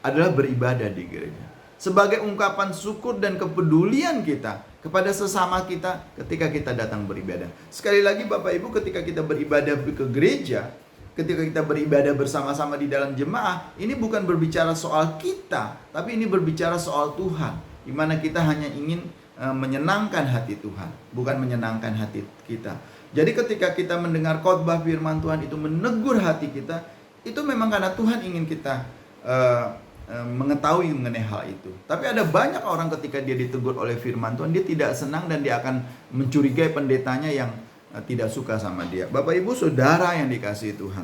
adalah beribadah di gereja. Sebagai ungkapan syukur dan kepedulian kita kepada sesama kita ketika kita datang beribadah. Sekali lagi Bapak Ibu, ketika kita beribadah ke gereja, ketika kita beribadah bersama-sama di dalam jemaah, ini bukan berbicara soal kita, tapi ini berbicara soal Tuhan. Di mana kita hanya ingin menyenangkan hati Tuhan, bukan menyenangkan hati kita. Jadi ketika kita mendengar khotbah firman Tuhan itu menegur hati kita, itu memang karena Tuhan ingin kita mengetahui mengenai hal itu. Tapi ada banyak orang ketika dia ditegur oleh firman Tuhan, dia tidak senang dan dia akan mencurigai pendetanya yang tidak suka sama dia. Bapak Ibu Saudara yang dikasihi Tuhan,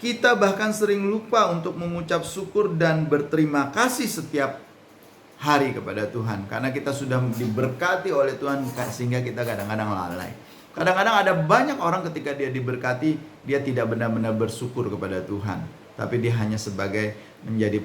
kita bahkan sering lupa untuk mengucap syukur dan berterima kasih setiap hari kepada Tuhan, karena kita sudah diberkati oleh Tuhan sehingga kita kadang-kadang lalai. Kadang-kadang ada banyak orang ketika dia diberkati, dia tidak benar-benar bersyukur kepada Tuhan, tapi dia hanya sebagai menjadi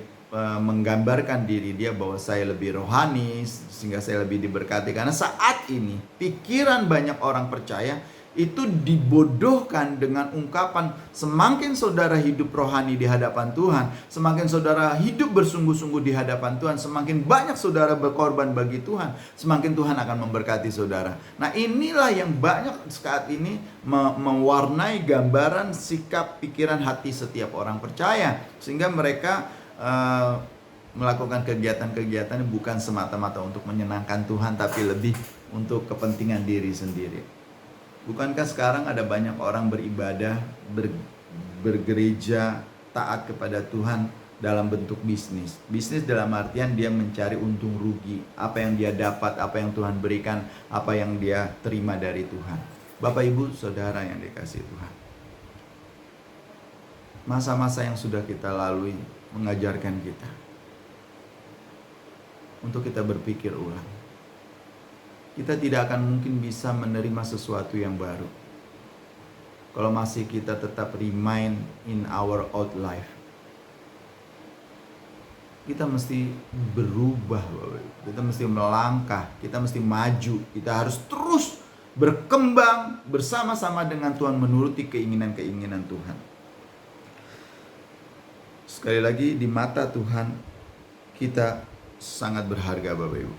menggambarkan diri dia bahwa saya lebih rohani sehingga saya lebih diberkati. Karena saat ini pikiran banyak orang percaya itu dibodohkan dengan ungkapan semakin saudara hidup rohani di hadapan Tuhan, semakin saudara hidup bersungguh-sungguh di hadapan Tuhan, semakin banyak saudara berkorban bagi Tuhan, semakin Tuhan akan memberkati saudara. Nah, inilah yang banyak saat ini mewarnai gambaran sikap pikiran hati setiap orang percaya, sehingga mereka melakukan kegiatan-kegiatan bukan semata-mata untuk menyenangkan Tuhan, tapi lebih untuk kepentingan diri sendiri. Bukankah sekarang ada banyak orang beribadah, bergereja, taat kepada Tuhan dalam bentuk bisnis. Bisnis dalam artian dia mencari untung rugi, apa yang dia dapat, apa yang Tuhan berikan, apa yang dia terima dari Tuhan. Bapak Ibu Saudara yang dikasihi Tuhan, masa-masa yang sudah kita lalui mengajarkan kita untuk kita berpikir ulang. Kita tidak akan mungkin bisa menerima sesuatu yang baru kalau masih kita tetap remain in our old life. Kita mesti berubah, kita mesti melangkah, kita mesti maju, kita harus terus berkembang bersama-sama dengan Tuhan, menuruti keinginan-keinginan Tuhan. Sekali lagi, di mata Tuhan kita sangat berharga, Bapak Ibu.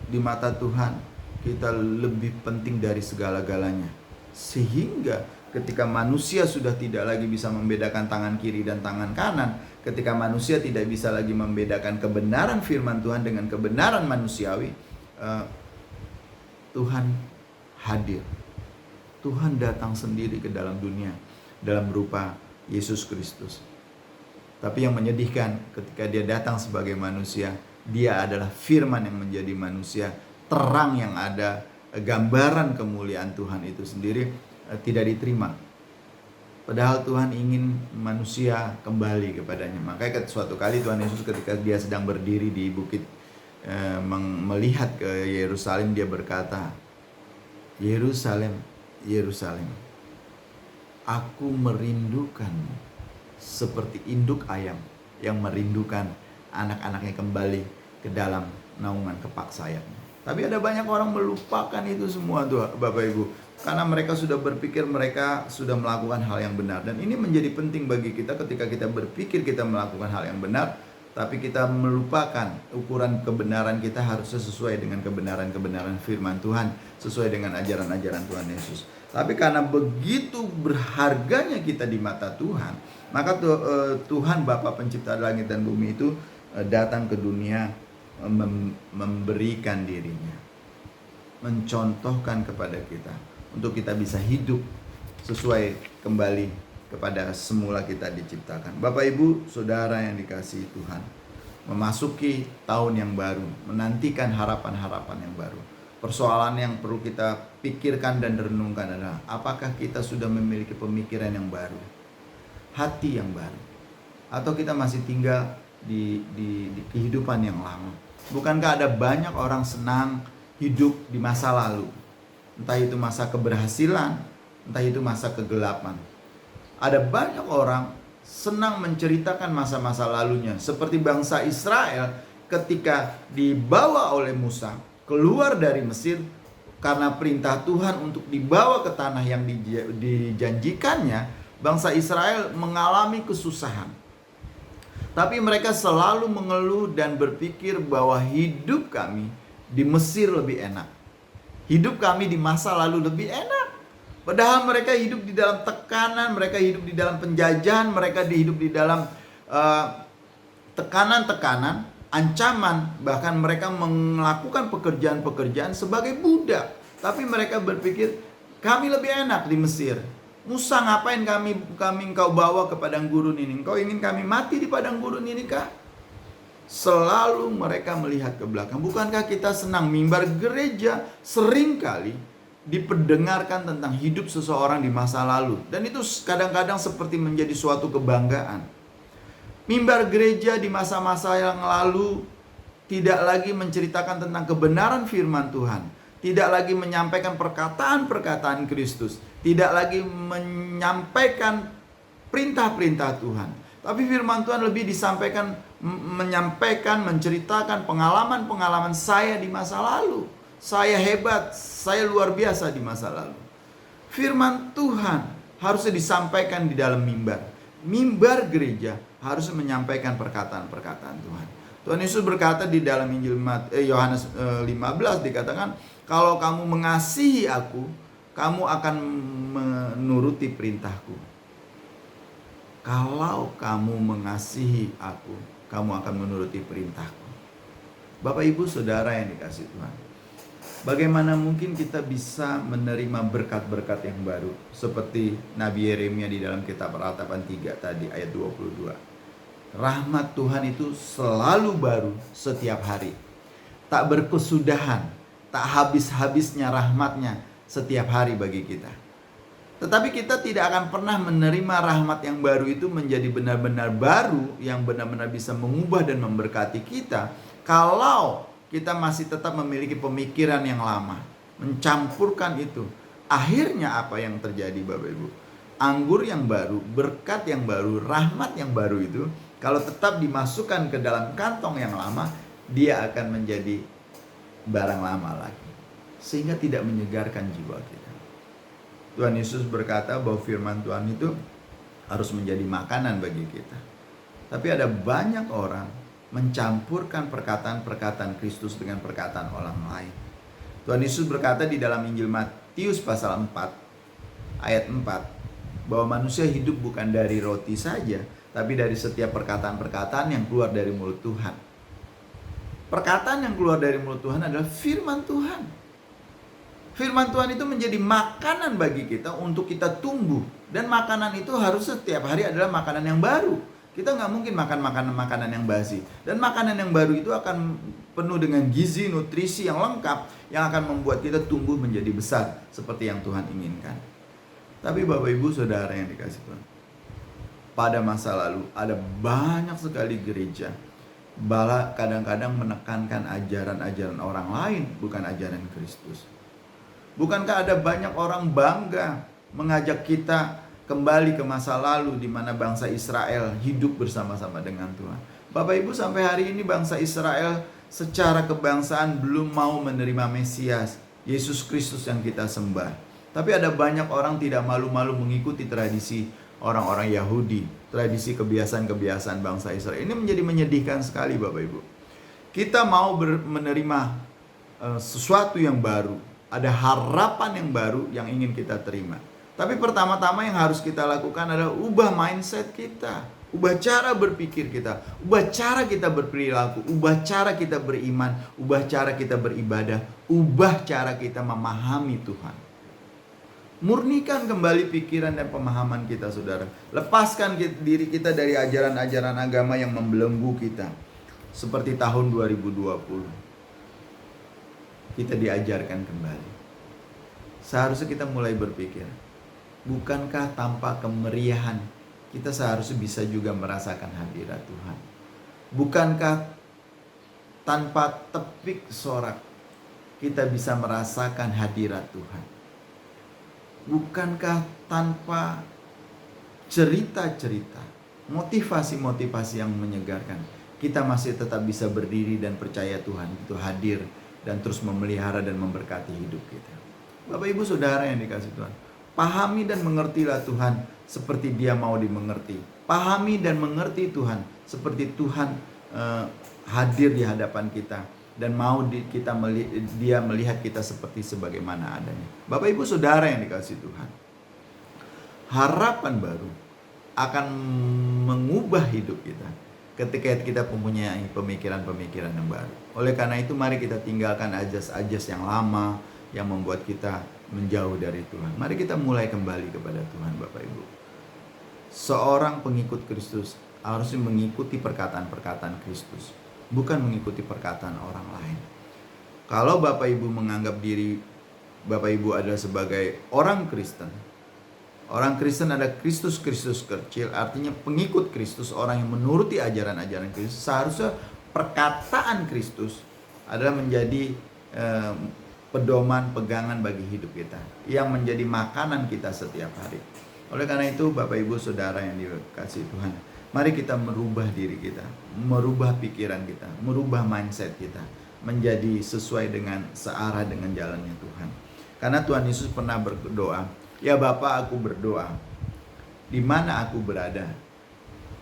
Di mata Tuhan kita lebih penting dari segala-galanya. Sehingga ketika manusia sudah tidak lagi bisa membedakan tangan kiri dan tangan kanan, ketika manusia tidak bisa lagi membedakan kebenaran firman Tuhan dengan kebenaran manusiawi, Tuhan hadir. Tuhan datang sendiri ke dalam dunia dalam rupa Yesus Kristus. Tapi yang menyedihkan, ketika dia datang sebagai manusia, dia adalah firman yang menjadi manusia, terang yang ada, gambaran kemuliaan Tuhan itu sendiri tidak diterima. Padahal Tuhan ingin manusia kembali kepadanya. Makanya suatu kali Tuhan Yesus ketika dia sedang berdiri di bukit melihat ke Yerusalem, dia berkata, Yerusalem, Yerusalem, aku merindukanmu seperti induk ayam yang merindukan anak-anaknya kembali ke dalam naungan kepak sayapnya. Tapi ada banyak orang melupakan itu semua tuh Bapak Ibu, karena mereka sudah berpikir mereka sudah melakukan hal yang benar. Dan ini menjadi penting bagi kita ketika kita berpikir kita melakukan hal yang benar, tapi kita melupakan ukuran kebenaran kita harusnya sesuai dengan kebenaran-kebenaran firman Tuhan, sesuai dengan ajaran-ajaran Tuhan Yesus. Tapi karena begitu berharganya kita di mata Tuhan, maka Tuhan Bapa Pencipta langit dan bumi itu datang ke dunia, memberikan dirinya, mencontohkan kepada kita untuk kita bisa hidup sesuai kembali kepada semula kita diciptakan. Bapak Ibu Saudara yang dikasihi Tuhan, memasuki tahun yang baru, menantikan harapan-harapan yang baru. Persoalan yang perlu kita pikirkan dan renungkan adalah apakah kita sudah memiliki pemikiran yang baru, hati yang baru, atau kita masih tinggal di kehidupan yang lama. Bukankah ada banyak orang senang hidup di masa lalu, entah itu masa keberhasilan, entah itu masa kegelapan. Ada banyak orang senang menceritakan masa-masa lalunya, seperti bangsa Israel ketika dibawa oleh Musa keluar dari Mesir karena perintah Tuhan untuk dibawa ke tanah yang dijanjikannya. Bangsa Israel mengalami kesusahan, tapi mereka selalu mengeluh dan berpikir bahwa hidup kami di Mesir lebih enak, hidup kami di masa lalu lebih enak. Padahal mereka hidup di dalam tekanan, mereka hidup di dalam penjajahan, mereka hidup di dalam tekanan-tekanan, ancaman, bahkan mereka melakukan pekerjaan-pekerjaan sebagai budak. Tapi mereka berpikir, kami lebih enak di Mesir. Musa, ngapain kami engkau bawa ke padang gurun ini? Engkau ingin kami mati di padang gurun ini kah? Selalu mereka melihat ke belakang. Bukankah kita senang mimbar gereja seringkali diperdengarkan tentang hidup seseorang di masa lalu, dan itu kadang-kadang seperti menjadi suatu kebanggaan. Mimbar gereja di masa-masa yang lalu tidak lagi menceritakan tentang kebenaran firman Tuhan, tidak lagi menyampaikan perkataan-perkataan Kristus, tidak lagi menyampaikan perintah-perintah Tuhan, tapi firman Tuhan lebih disampaikan, menyampaikan, menceritakan pengalaman-pengalaman saya di masa lalu. Saya hebat, saya luar biasa di masa lalu. Firman Tuhan harusnya disampaikan di dalam mimbar. Mimbar gereja harus menyampaikan perkataan-perkataan Tuhan. Tuhan Yesus berkata di dalam Injil Yohanes 15 dikatakan, kalau kamu mengasihi aku, kamu akan menuruti perintahku. Kalau kamu mengasihi aku, kamu akan menuruti perintahku. Bapak Ibu Saudara yang dikasihi Tuhan, bagaimana mungkin kita bisa menerima berkat-berkat yang baru seperti Nabi Yeremia di dalam kitab Ratapan 3 tadi ayat 22. Rahmat Tuhan itu selalu baru setiap hari, tak berkesudahan, tak habis-habisnya rahmatnya setiap hari bagi kita. Tetapi kita tidak akan pernah menerima rahmat yang baru itu menjadi benar-benar baru, yang benar-benar bisa mengubah dan memberkati kita, kalau kita masih tetap memiliki pemikiran yang lama, mencampurkan itu. Akhirnya apa yang terjadi Bapak Ibu? Anggur yang baru, berkat yang baru, rahmat yang baru itu, kalau tetap dimasukkan ke dalam kantong yang lama, dia akan menjadi barang lama lagi, sehingga tidak menyegarkan jiwa kita. Tuhan Yesus berkata bahwa firman Tuhan itu harus menjadi makanan bagi kita. Tapi ada banyak orang mencampurkan perkataan-perkataan Kristus dengan perkataan orang lain. Tuhan Yesus berkata di dalam Injil Matius pasal 4 ayat 4 bahwa manusia hidup bukan dari roti saja, tapi dari setiap perkataan-perkataan yang keluar dari mulut Tuhan. Perkataan yang keluar dari mulut Tuhan adalah firman Tuhan. Firman Tuhan itu menjadi makanan bagi kita untuk kita tumbuh. Dan makanan itu harus setiap hari adalah makanan yang baru. Kita nggak mungkin makan makanan yang basi. Dan makanan yang baru itu akan penuh dengan gizi, nutrisi yang lengkap, yang akan membuat kita tumbuh menjadi besar seperti yang Tuhan inginkan. Tapi Bapak Ibu Saudara yang dikasih Tuhan, pada masa lalu ada banyak sekali gereja bala kadang-kadang menekankan ajaran-ajaran orang lain, bukan ajaran Kristus. Bukankah ada banyak orang bangga mengajak kita kembali ke masa lalu di mana bangsa Israel hidup bersama-sama dengan Tuhan. Bapak Ibu, sampai hari ini bangsa Israel secara kebangsaan belum mau menerima Mesias, Yesus Kristus yang kita sembah. Tapi ada banyak orang tidak malu-malu mengikuti tradisi orang-orang Yahudi, tradisi kebiasaan-kebiasaan bangsa Israel. Ini menjadi menyedihkan sekali Bapak Ibu. Kita mau menerima sesuatu yang baru. Ada harapan yang baru yang ingin kita terima. Tapi pertama-tama yang harus kita lakukan adalah ubah mindset kita. Ubah cara berpikir kita. Ubah cara kita berperilaku. Ubah cara kita beriman. Ubah cara kita beribadah. Ubah cara kita memahami Tuhan. Murnikan kembali pikiran dan pemahaman kita, saudara. Lepaskan diri kita dari ajaran-ajaran agama yang membelenggu kita. Seperti tahun 2020. Kita diajarkan kembali. Seharusnya kita mulai berpikir, bukankah tanpa kemeriahan kita seharusnya bisa juga merasakan hadirat Tuhan? Bukankah tanpa tepik sorak kita bisa merasakan hadirat Tuhan? Bukankah tanpa cerita-cerita, motivasi-motivasi yang menyegarkan, kita masih tetap bisa berdiri dan percaya Tuhan itu hadir dan terus memelihara dan memberkati hidup kita. Bapak Ibu Saudara yang dikasih Tuhan, pahami dan mengertilah Tuhan seperti Dia mau dimengerti. Pahami dan mengerti Tuhan seperti Tuhan hadir di hadapan kita dan mau Dia melihat kita seperti sebagaimana adanya. Bapak Ibu Saudara yang dikasih Tuhan, harapan baru akan mengubah hidup kita ketika kita mempunyai pemikiran-pemikiran yang baru. Oleh karena itu mari kita tinggalkan ajas-ajas yang lama yang membuat kita menjauh dari Tuhan. Mari kita mulai kembali kepada Tuhan Bapak Ibu. Seorang pengikut Kristus harusnya mengikuti perkataan-perkataan Kristus, bukan mengikuti perkataan orang lain. Kalau Bapak Ibu menganggap diri Bapak Ibu adalah sebagai orang Kristen, orang Kristen ada Kristus-Kristus kecil, artinya pengikut Kristus, orang yang menuruti ajaran-ajaran Kristus. Seharusnya perkataan Kristus adalah menjadi pedoman, pegangan bagi hidup kita, yang menjadi makanan kita setiap hari. Oleh karena itu Bapak Ibu Saudara yang dikasihi Tuhan, mari kita merubah diri kita, merubah pikiran kita, merubah mindset kita, menjadi sesuai dengan searah dengan jalannya Tuhan. Karena Tuhan Yesus pernah berdoa, ya Bapa, aku berdoa, di mana aku berada,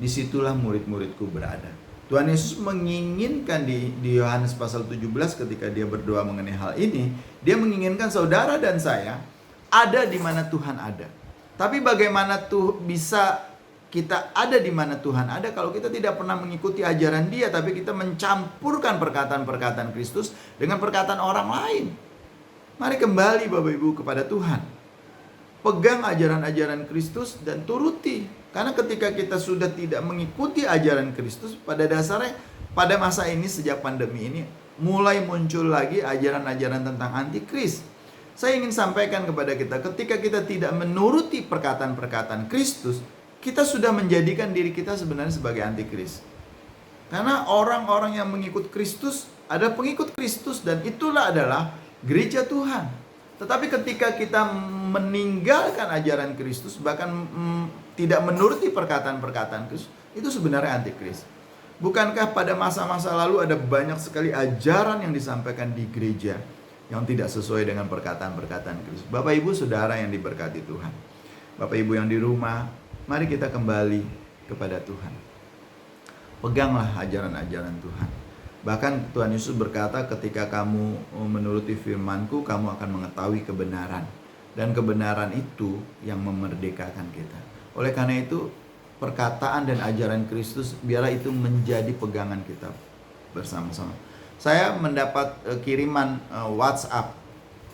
disitulah murid-muridku berada. Tuhan Yesus menginginkan di Yohanes pasal 17 ketika dia berdoa mengenai hal ini, dia menginginkan saudara dan saya ada di mana Tuhan ada. Tapi bagaimana tuh bisa kita ada di mana Tuhan ada kalau kita tidak pernah mengikuti ajaran Dia, tapi kita mencampurkan perkataan-perkataan Kristus dengan perkataan orang lain. Mari kembali Bapak Ibu kepada Tuhan. Pegang ajaran-ajaran Kristus dan turuti. Karena ketika kita sudah tidak mengikuti ajaran Kristus, pada dasarnya pada masa ini sejak pandemi ini mulai muncul lagi ajaran-ajaran tentang antikris. Saya ingin sampaikan kepada kita, ketika kita tidak menuruti perkataan-perkataan Kristus, kita sudah menjadikan diri kita sebenarnya sebagai antikris. Karena orang-orang yang mengikut Kristus ada pengikut Kristus, dan itulah adalah gereja Tuhan. Tetapi ketika kita meninggalkan ajaran Kristus, bahkan tidak menuruti perkataan-perkataan Kristus, itu sebenarnya antikris. Bukankah pada masa-masa lalu ada banyak sekali ajaran yang disampaikan di gereja yang tidak sesuai dengan perkataan-perkataan Kristus? Bapak Ibu Saudara yang diberkati Tuhan, Bapak Ibu yang di rumah, mari kita kembali kepada Tuhan. Peganglah ajaran-ajaran Tuhan. Bahkan Tuhan Yesus berkata, ketika kamu menuruti firman-Ku, kamu akan mengetahui kebenaran. Dan kebenaran itu yang memerdekakan kita. Oleh karena itu, perkataan dan ajaran Kristus, biarlah itu menjadi pegangan kita bersama-sama. Saya mendapat kiriman WhatsApp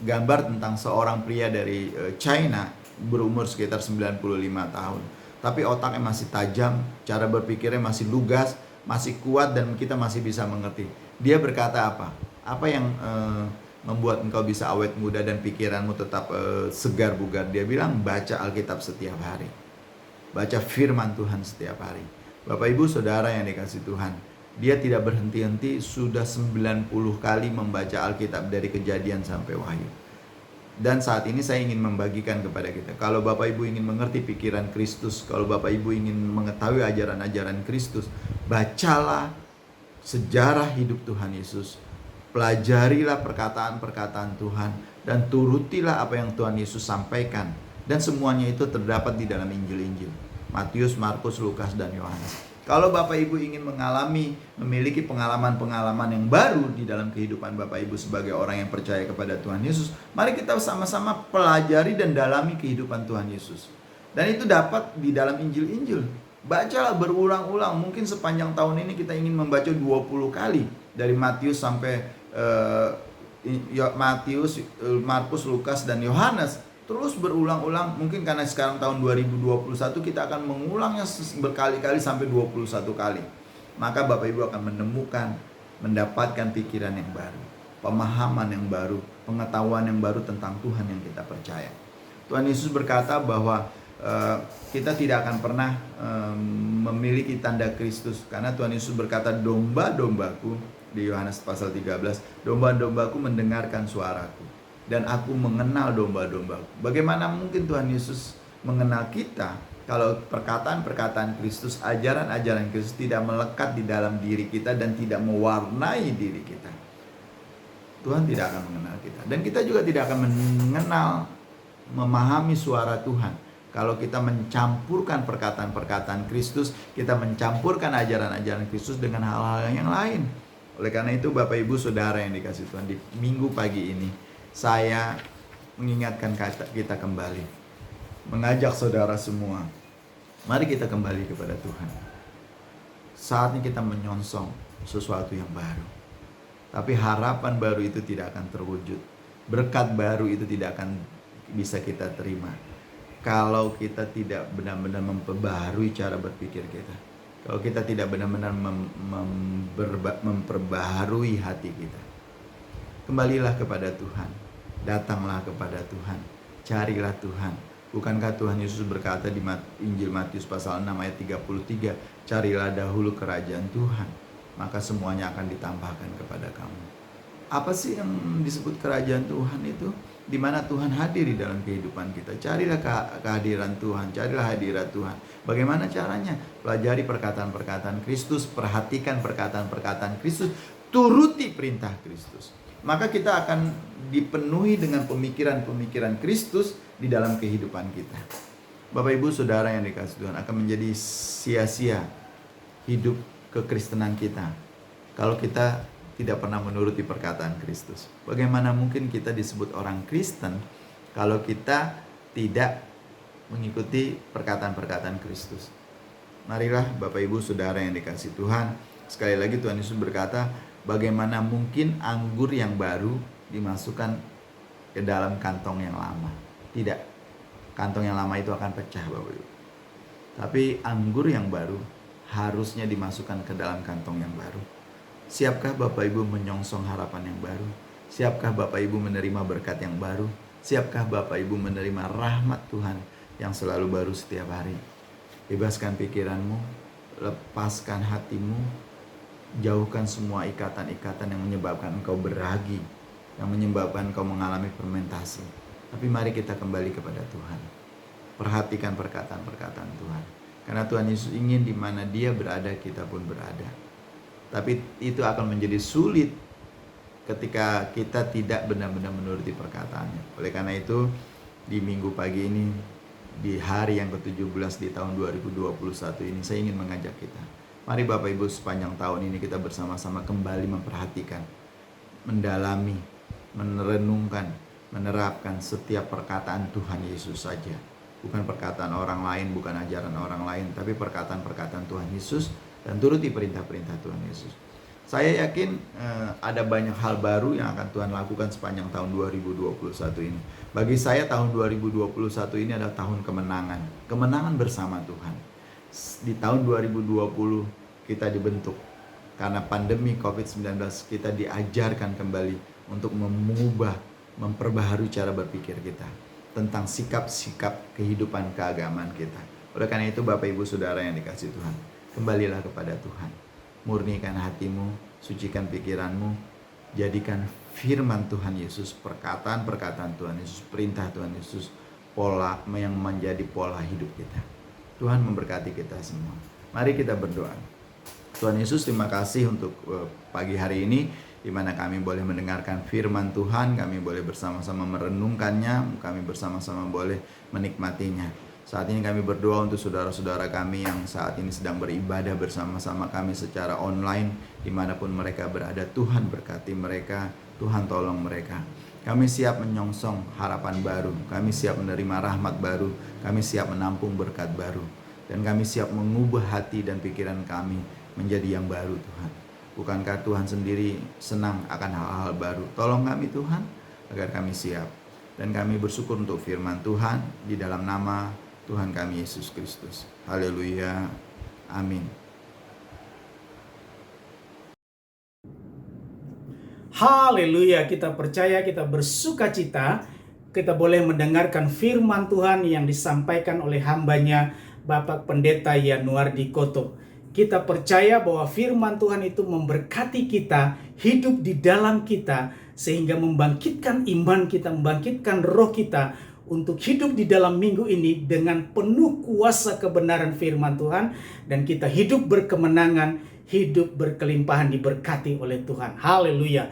gambar tentang seorang pria dari China, berumur sekitar 95 tahun. Tapi otaknya masih tajam, cara berpikirnya masih lugas, masih kuat, dan kita masih bisa mengerti. Dia berkata apa? Apa yang membuat engkau bisa awet muda dan pikiranmu tetap segar bugar? Dia bilang, baca Alkitab setiap hari. Baca firman Tuhan setiap hari. Bapak Ibu Saudara yang dikasih Tuhan, dia tidak berhenti-henti, sudah 90 kali membaca Alkitab dari Kejadian sampai Wahyu. Dan saat ini saya ingin membagikan kepada kita, kalau Bapak Ibu ingin mengerti pikiran Kristus, kalau Bapak Ibu ingin mengetahui ajaran-ajaran Kristus, bacalah sejarah hidup Tuhan Yesus, pelajarilah perkataan-perkataan Tuhan, dan turutilah apa yang Tuhan Yesus sampaikan. Dan semuanya itu terdapat di dalam Injil-Injil, Matius, Markus, Lukas, dan Yohanes. Kalau Bapak Ibu ingin memiliki pengalaman-pengalaman yang baru di dalam kehidupan Bapak Ibu sebagai orang yang percaya kepada Tuhan Yesus, mari kita sama-sama pelajari dan dalami kehidupan Tuhan Yesus. Dan itu dapat di dalam Injil-Injil. Bacalah berulang-ulang. Mungkin sepanjang tahun ini kita ingin membaca 20 kali. Dari Matius sampai Matius, Markus, Lukas, dan Yohanes. Terus berulang-ulang. Mungkin karena sekarang tahun 2021 kita akan mengulangnya berkali-kali sampai 21 kali. Maka Bapak Ibu akan mendapatkan pikiran yang baru, pemahaman yang baru, pengetahuan yang baru tentang Tuhan yang kita percaya. Tuhan Yesus berkata bahwa kita tidak akan pernah memiliki tanda Kristus, karena Tuhan Yesus berkata, domba-dombaku, di Yohanes pasal 13, domba-dombaku mendengarkan suaraku, dan aku mengenal domba-dombaku. Bagaimana mungkin Tuhan Yesus mengenal kita kalau perkataan-perkataan Kristus, ajaran-ajaran Kristus tidak melekat di dalam diri kita dan tidak mewarnai diri kita? Tuhan tidak akan mengenal kita, dan kita juga tidak akan memahami suara Tuhan kalau kita mencampurkan perkataan-perkataan Kristus, kita mencampurkan ajaran-ajaran Kristus dengan hal-hal yang lain. Oleh karena itu Bapak Ibu Saudara yang dikasih Tuhan, di minggu pagi ini saya mengingatkan kita kembali, mengajak saudara semua, mari kita kembali kepada Tuhan. Saatnya kita menyongsong sesuatu yang baru. Tapi harapan baru itu tidak akan terwujud, berkat baru itu tidak akan bisa kita terima kalau kita tidak benar-benar memperbaharui cara berpikir kita. Kalau kita tidak benar-benar memperbaharui hati kita. Kembalilah kepada Tuhan. Datanglah kepada Tuhan, carilah Tuhan. Bukankah Tuhan Yesus berkata di Injil Matius pasal 6 ayat 33, carilah dahulu kerajaan Tuhan, maka semuanya akan ditambahkan kepada kamu. Apa sih yang disebut kerajaan Tuhan itu? Di mana Tuhan hadir di dalam kehidupan kita. Carilah kehadiran Tuhan, carilah hadirat Tuhan. Bagaimana caranya? Pelajari perkataan-perkataan Kristus, perhatikan perkataan-perkataan Kristus, turuti perintah Kristus. Maka kita akan dipenuhi dengan pemikiran-pemikiran Kristus di dalam kehidupan kita. Bapak Ibu Saudara yang dikasihi Tuhan, akan menjadi sia-sia hidup kekristenan kita kalau kita tidak pernah menuruti perkataan Kristus. Bagaimana mungkin kita disebut orang Kristen kalau kita tidak mengikuti perkataan-perkataan Kristus? Marilah Bapak Ibu Saudara yang dikasih Tuhan, sekali lagi Tuhan Yesus berkata, bagaimana mungkin anggur yang baru dimasukkan ke dalam kantong yang lama? Tidak, kantong yang lama itu akan pecah Bapak Ibu. Tapi anggur yang baru harusnya dimasukkan ke dalam kantong yang baru. Siapkah Bapak Ibu menyongsong harapan yang baru? Siapkah Bapak Ibu menerima berkat yang baru? Siapkah Bapak Ibu menerima rahmat Tuhan yang selalu baru setiap hari? Bebaskan pikiranmu, lepaskan hatimu, jauhkan semua ikatan-ikatan yang menyebabkan engkau beragi, yang menyebabkan engkau mengalami fermentasi. Tapi mari kita kembali kepada Tuhan. Perhatikan perkataan-perkataan Tuhan. Karena Tuhan Yesus ingin di mana Dia berada, kita pun berada. Tapi itu akan menjadi sulit ketika kita tidak benar-benar menuruti perkataannya. Oleh karena itu, di minggu pagi ini, di hari yang ke-17 di tahun 2021 ini, saya ingin mengajak kita. Mari Bapak Ibu, sepanjang tahun ini kita bersama-sama kembali memperhatikan, mendalami, merenungkan, menerapkan setiap perkataan Tuhan Yesus saja. Bukan perkataan orang lain, bukan ajaran orang lain, tapi perkataan-perkataan Tuhan Yesus, dan turuti perintah-perintah Tuhan Yesus. Saya yakin ada banyak hal baru yang akan Tuhan lakukan sepanjang tahun 2021 ini. Bagi saya tahun 2021 ini adalah tahun kemenangan. Kemenangan bersama Tuhan. Di tahun 2020 kita dibentuk. Karena pandemi COVID-19 kita diajarkan kembali untuk mengubah, memperbaharui cara berpikir kita. Tentang sikap-sikap kehidupan keagamaan kita. Oleh karena itu Bapak Ibu Saudara yang dikasih Tuhan, kembalilah kepada Tuhan. Murnikan hatimu, sucikan pikiranmu, jadikan firman Tuhan Yesus, perkataan-perkataan Tuhan Yesus, perintah Tuhan Yesus, pola yang menjadi pola hidup kita. Tuhan memberkati kita semua. Mari kita berdoa. Tuhan Yesus, terima kasih untuk pagi hari ini, di mana kami boleh mendengarkan firman Tuhan, kami boleh bersama-sama merenungkannya, kami bersama-sama boleh menikmatinya. Saat ini kami berdoa untuk saudara-saudara kami yang saat ini sedang beribadah bersama-sama kami secara online, dimanapun mereka berada. Tuhan berkati mereka, Tuhan tolong mereka. Kami siap menyongsong harapan baru, kami siap menerima rahmat baru, kami siap menampung berkat baru, dan kami siap mengubah hati dan pikiran kami menjadi yang baru Tuhan. Bukankah Tuhan sendiri senang akan hal-hal baru? Tolong kami Tuhan, agar kami siap. Dan kami bersyukur untuk firman Tuhan di dalam nama Tuhan kami Yesus Kristus. Haleluya. Amin. Haleluya, kita percaya, kita bersuka cita, kita boleh mendengarkan firman Tuhan yang disampaikan oleh hambanya Bapak Pendeta Yanuardi Koto. Kita percaya bahwa firman Tuhan itu memberkati kita, hidup di dalam kita, sehingga membangkitkan iman kita, membangkitkan roh kita, untuk hidup di dalam minggu ini dengan penuh kuasa kebenaran firman Tuhan, dan kita hidup berkemenangan, hidup berkelimpahan, diberkati oleh Tuhan. Haleluya.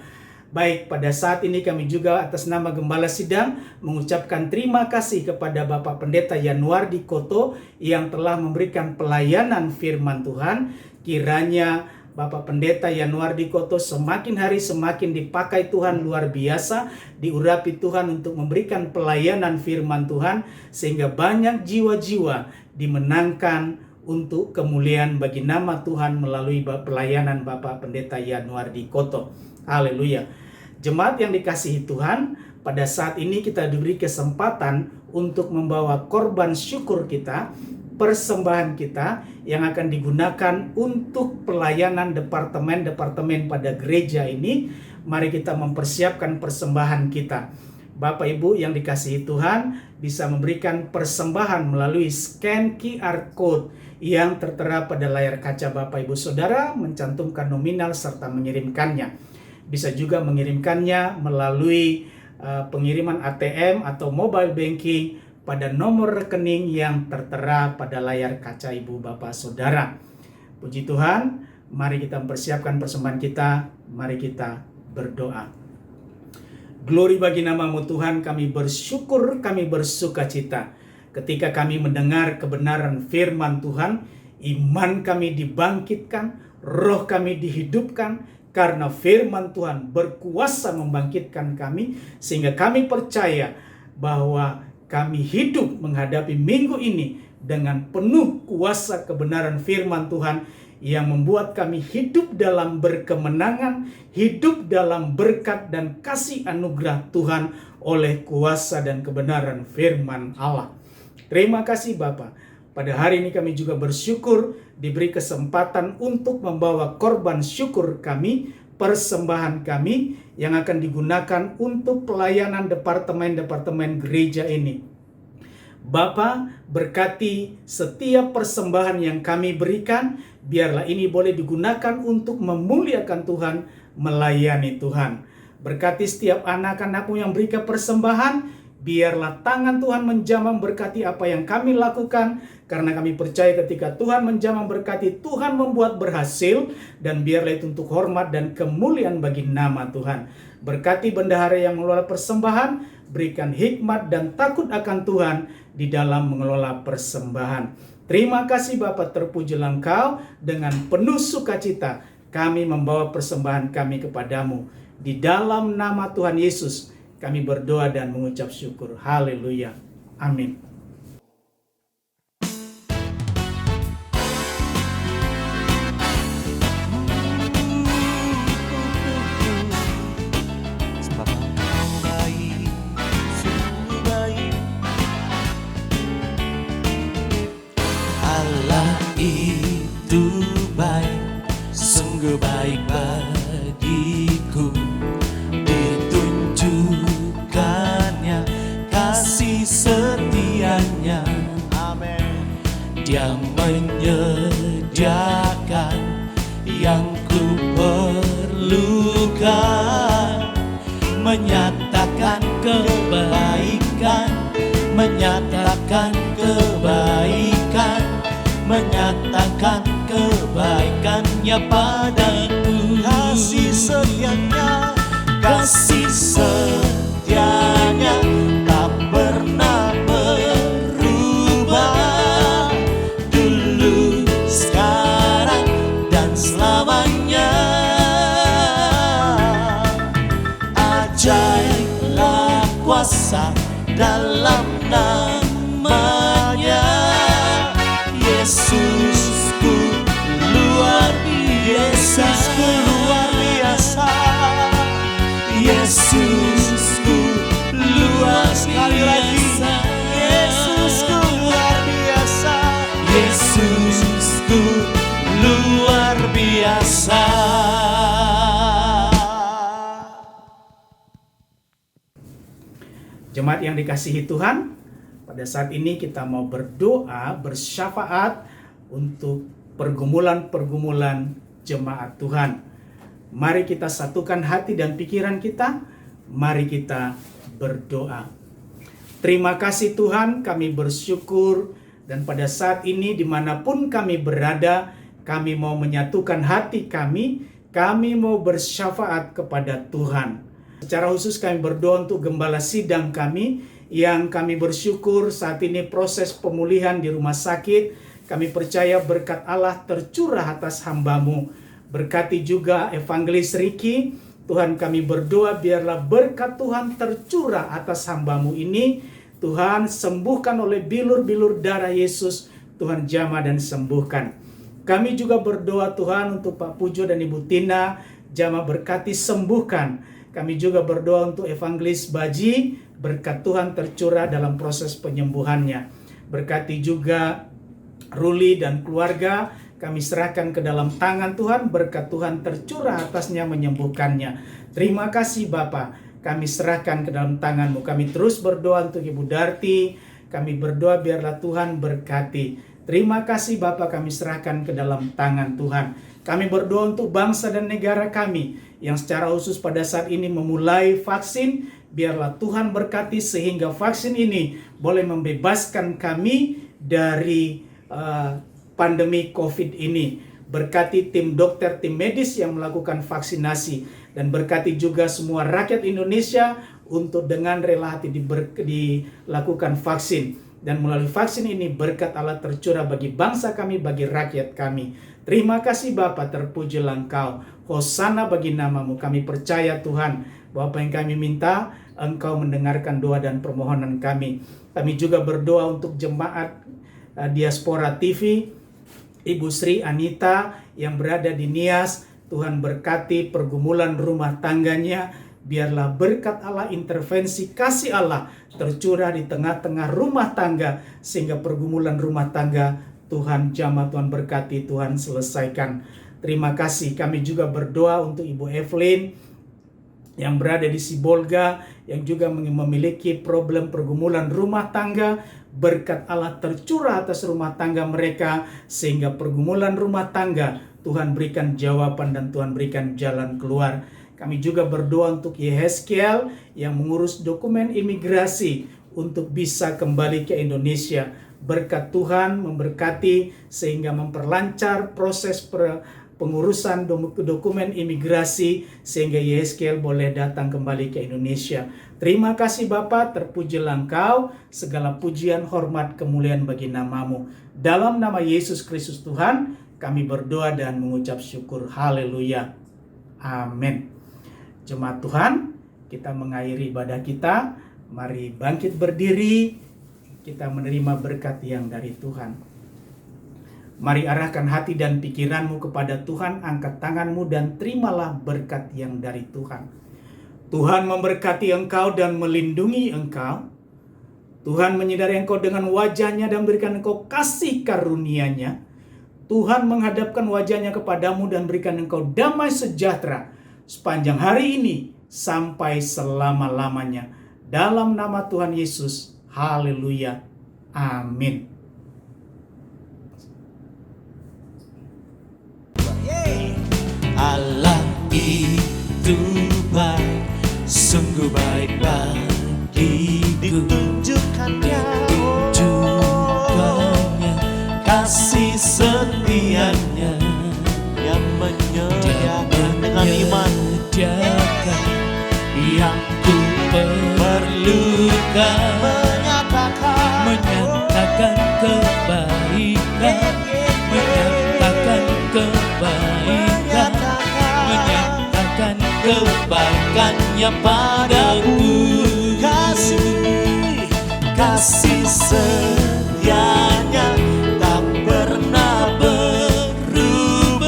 Baik, pada saat ini kami juga atas nama Gembala Sidang mengucapkan terima kasih kepada Bapak Pendeta Yanuardi Koto yang telah memberikan pelayanan firman Tuhan. Kiranya Bapak Pendeta Yanuardi Koto semakin hari semakin dipakai Tuhan luar biasa, diurapi Tuhan untuk memberikan pelayanan firman Tuhan, sehingga banyak jiwa-jiwa dimenangkan untuk kemuliaan bagi nama Tuhan melalui pelayanan Bapak Pendeta Yanuardi Koto. Haleluya. Jemaat yang dikasihi Tuhan, pada saat ini kita diberi kesempatan untuk membawa korban syukur kita, persembahan kita yang akan digunakan untuk pelayanan departemen-departemen pada gereja ini. Mari kita mempersiapkan persembahan kita. Bapak Ibu yang dikasihi Tuhan bisa memberikan persembahan melalui scan QR code yang tertera pada layar kaca Bapak Ibu Saudara, mencantumkan nominal serta mengirimkannya. Bisa juga mengirimkannya melalui pengiriman ATM atau mobile banking pada nomor rekening yang tertera pada layar kaca Ibu Bapak Saudara. Puji Tuhan, mari kita mempersiapkan persembahan kita, mari kita berdoa. Glory bagi nama-Mu Tuhan, kami bersyukur, kami bersuka cita. Ketika kami mendengar kebenaran firman Tuhan, iman kami dibangkitkan, roh kami dihidupkan, karena firman Tuhan berkuasa membangkitkan kami, sehingga kami percaya bahwa kami hidup menghadapi minggu ini dengan penuh kuasa kebenaran firman Tuhan yang membuat kami hidup dalam berkemenangan, hidup dalam berkat dan kasih anugerah Tuhan oleh kuasa dan kebenaran firman Allah. Terima kasih Bapa. Pada hari ini kami juga bersyukur diberi kesempatan untuk membawa korban syukur kami, persembahan kami yang akan digunakan untuk pelayanan departemen-departemen gereja ini. Bapa, berkati setiap persembahan yang kami berikan, biarlah ini boleh digunakan untuk memuliakan Tuhan, melayani Tuhan. Berkati setiap anak-anakmu yang berikan persembahan, biarlah tangan Tuhan menjamah berkati apa yang kami lakukan, karena kami percaya ketika Tuhan menjamah berkati, Tuhan membuat berhasil, dan biarlah itu untuk hormat dan kemuliaan bagi nama Tuhan. Berkati bendahara yang mengelola persembahan, berikan hikmat dan takut akan Tuhan di dalam mengelola persembahan. Terima kasih Bapa, terpujilah Engkau. Dengan penuh sukacita kami membawa persembahan kami kepadamu. Di dalam nama Tuhan Yesus kami berdoa dan mengucap syukur. Haleluya. Amin. Baik bagiku, ditunjukkannya kasih setianya. Amin. Dia menyediakan yang ku perlukan, menyatakan kebaikan, menyatakan kebaikan, menyatakan kebaikannya padaku. Kasih setianya, kasih setianya tak pernah berubah, dulu, sekarang, dan selamanya. Ajaiblah kuasa dalam namanya, Yesusku luar biasa, Yesusku luar biasa, Yesusku luar biasa, Yesusku luar biasa. Jemaat yang dikasihi Tuhan, pada saat ini kita mau berdoa, bersyafaat untuk pergumulan-pergumulan jemaat Tuhan. Mari kita satukan hati dan pikiran kita. Mari kita berdoa. Terima kasih Tuhan, kami bersyukur. Dan pada saat ini dimanapun kami berada, kami mau menyatukan hati kami. Kami mau bersyafaat kepada Tuhan. Secara khusus kami berdoa untuk gembala sidang kami, yang kami bersyukur saat ini proses pemulihan di rumah sakit. Kami percaya berkat Allah tercurah atas hamba-Mu. Berkati juga Evangelis Ricky. Tuhan, kami berdoa biarlah berkat Tuhan tercurah atas hamba-Mu ini. Tuhan, sembuhkan oleh bilur-bilur darah Yesus. Tuhan, jamah dan sembuhkan. Kami juga berdoa Tuhan untuk Pak Pujo dan Ibu Tina. Jamah berkati, sembuhkan. Kami juga berdoa untuk Evangelis Baji. Berkat Tuhan tercurah dalam proses penyembuhannya. Berkati juga Ruli dan keluarga. Kami serahkan ke dalam tangan Tuhan, berkat Tuhan tercurah atasnya, menyembuhkannya. Terima kasih Bapa, kami serahkan ke dalam tangan-Mu. Kami terus berdoa untuk Ibu Darti, kami berdoa biarlah Tuhan berkati. Terima kasih Bapa, kami serahkan ke dalam tangan Tuhan. Kami berdoa untuk bangsa dan negara kami, yang secara khusus pada saat ini memulai vaksin. Biarlah Tuhan berkati sehingga vaksin ini boleh membebaskan kami dari pandemi COVID ini. Berkati tim dokter, tim medis yang melakukan vaksinasi, dan berkati juga semua rakyat Indonesia untuk dengan rela hati dilakukan vaksin. Dan melalui vaksin ini berkat Allah tercurah bagi bangsa kami, bagi rakyat kami. Terima kasih Bapa, terpujilah Engkau. Hosana bagi nama-Mu. Kami percaya Tuhan bahwa apa yang kami minta, Engkau mendengarkan doa dan permohonan kami. Kami juga berdoa untuk jemaat Diaspora TV, Ibu Sri Anita yang berada di Nias. Tuhan berkati pergumulan rumah tangganya. Biarlah berkat Allah, intervensi kasih Allah tercurah di tengah-tengah rumah tangga, sehingga pergumulan rumah tangga Tuhan jamah, Tuhan berkati, Tuhan selesaikan. Terima kasih. Kami juga berdoa untuk Ibu Evelyn yang berada di Sibolga, yang juga memiliki problem pergumulan rumah tangga. Berkat Allah tercurah atas rumah tangga mereka, sehingga pergumulan rumah tangga Tuhan berikan jawaban dan Tuhan berikan jalan keluar. Kami juga berdoa untuk Yehezkiel yang mengurus dokumen imigrasi untuk bisa kembali ke Indonesia. Berkat Tuhan memberkati sehingga memperlancar proses pengurusan dokumen imigrasi sehingga Yehezkiel boleh datang kembali ke Indonesia. Terima kasih Bapa, terpujilah Engkau, segala pujian, hormat, kemuliaan bagi namamu. Dalam nama Yesus Kristus Tuhan, kami berdoa dan mengucap syukur. Haleluya. Amin. Jemaat Tuhan, kita mengakhiri ibadah kita. Mari bangkit berdiri, kita menerima berkat yang dari Tuhan. Mari arahkan hati dan pikiranmu kepada Tuhan, angkat tanganmu dan terimalah berkat yang dari Tuhan. Tuhan memberkati engkau dan melindungi engkau. Tuhan menyinari engkau dengan wajahnya dan berikan engkau kasih karunia-Nya. Tuhan menghadapkan wajahnya kepadamu dan berikan engkau damai sejahtera sepanjang hari ini sampai selama-lamanya. Dalam nama Tuhan Yesus, haleluya, amin. Allah itu baik, sungguh baik bagiku. Ditunjukkannya kasih setianya yang menyediakan dengan iman yang ku perlukan, menyatakan kebaikan, menyatakan kebaikan, menyatakan kebaikannya padaku. Kasih setianya tak pernah berubah,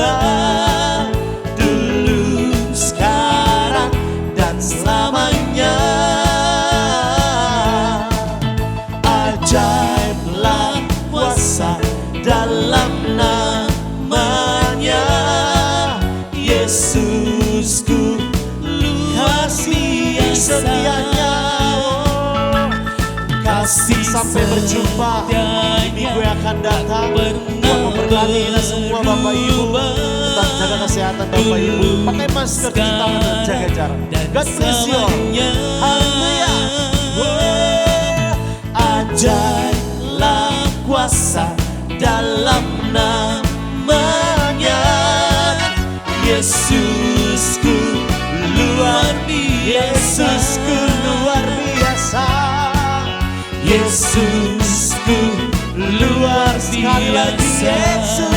dulu, sekarang, dan selamanya. Ajaiblah kuasa dalam namanya, Yesusku luar biasa setianya. Kasih sampai berjumpa di minggu yang akan datang. Tuhan memberkati kita semua Bapak Ibu. Tetap jaga kesehatan Bapak Ibu. Pakai masker, cuci tangan dan jaga jarak. God bless you all. Haleluya. Ajaiblah kuasa dalam namanya, Yesusku luar biasa. Yesusku luar biasa. Yesusku luar biasa.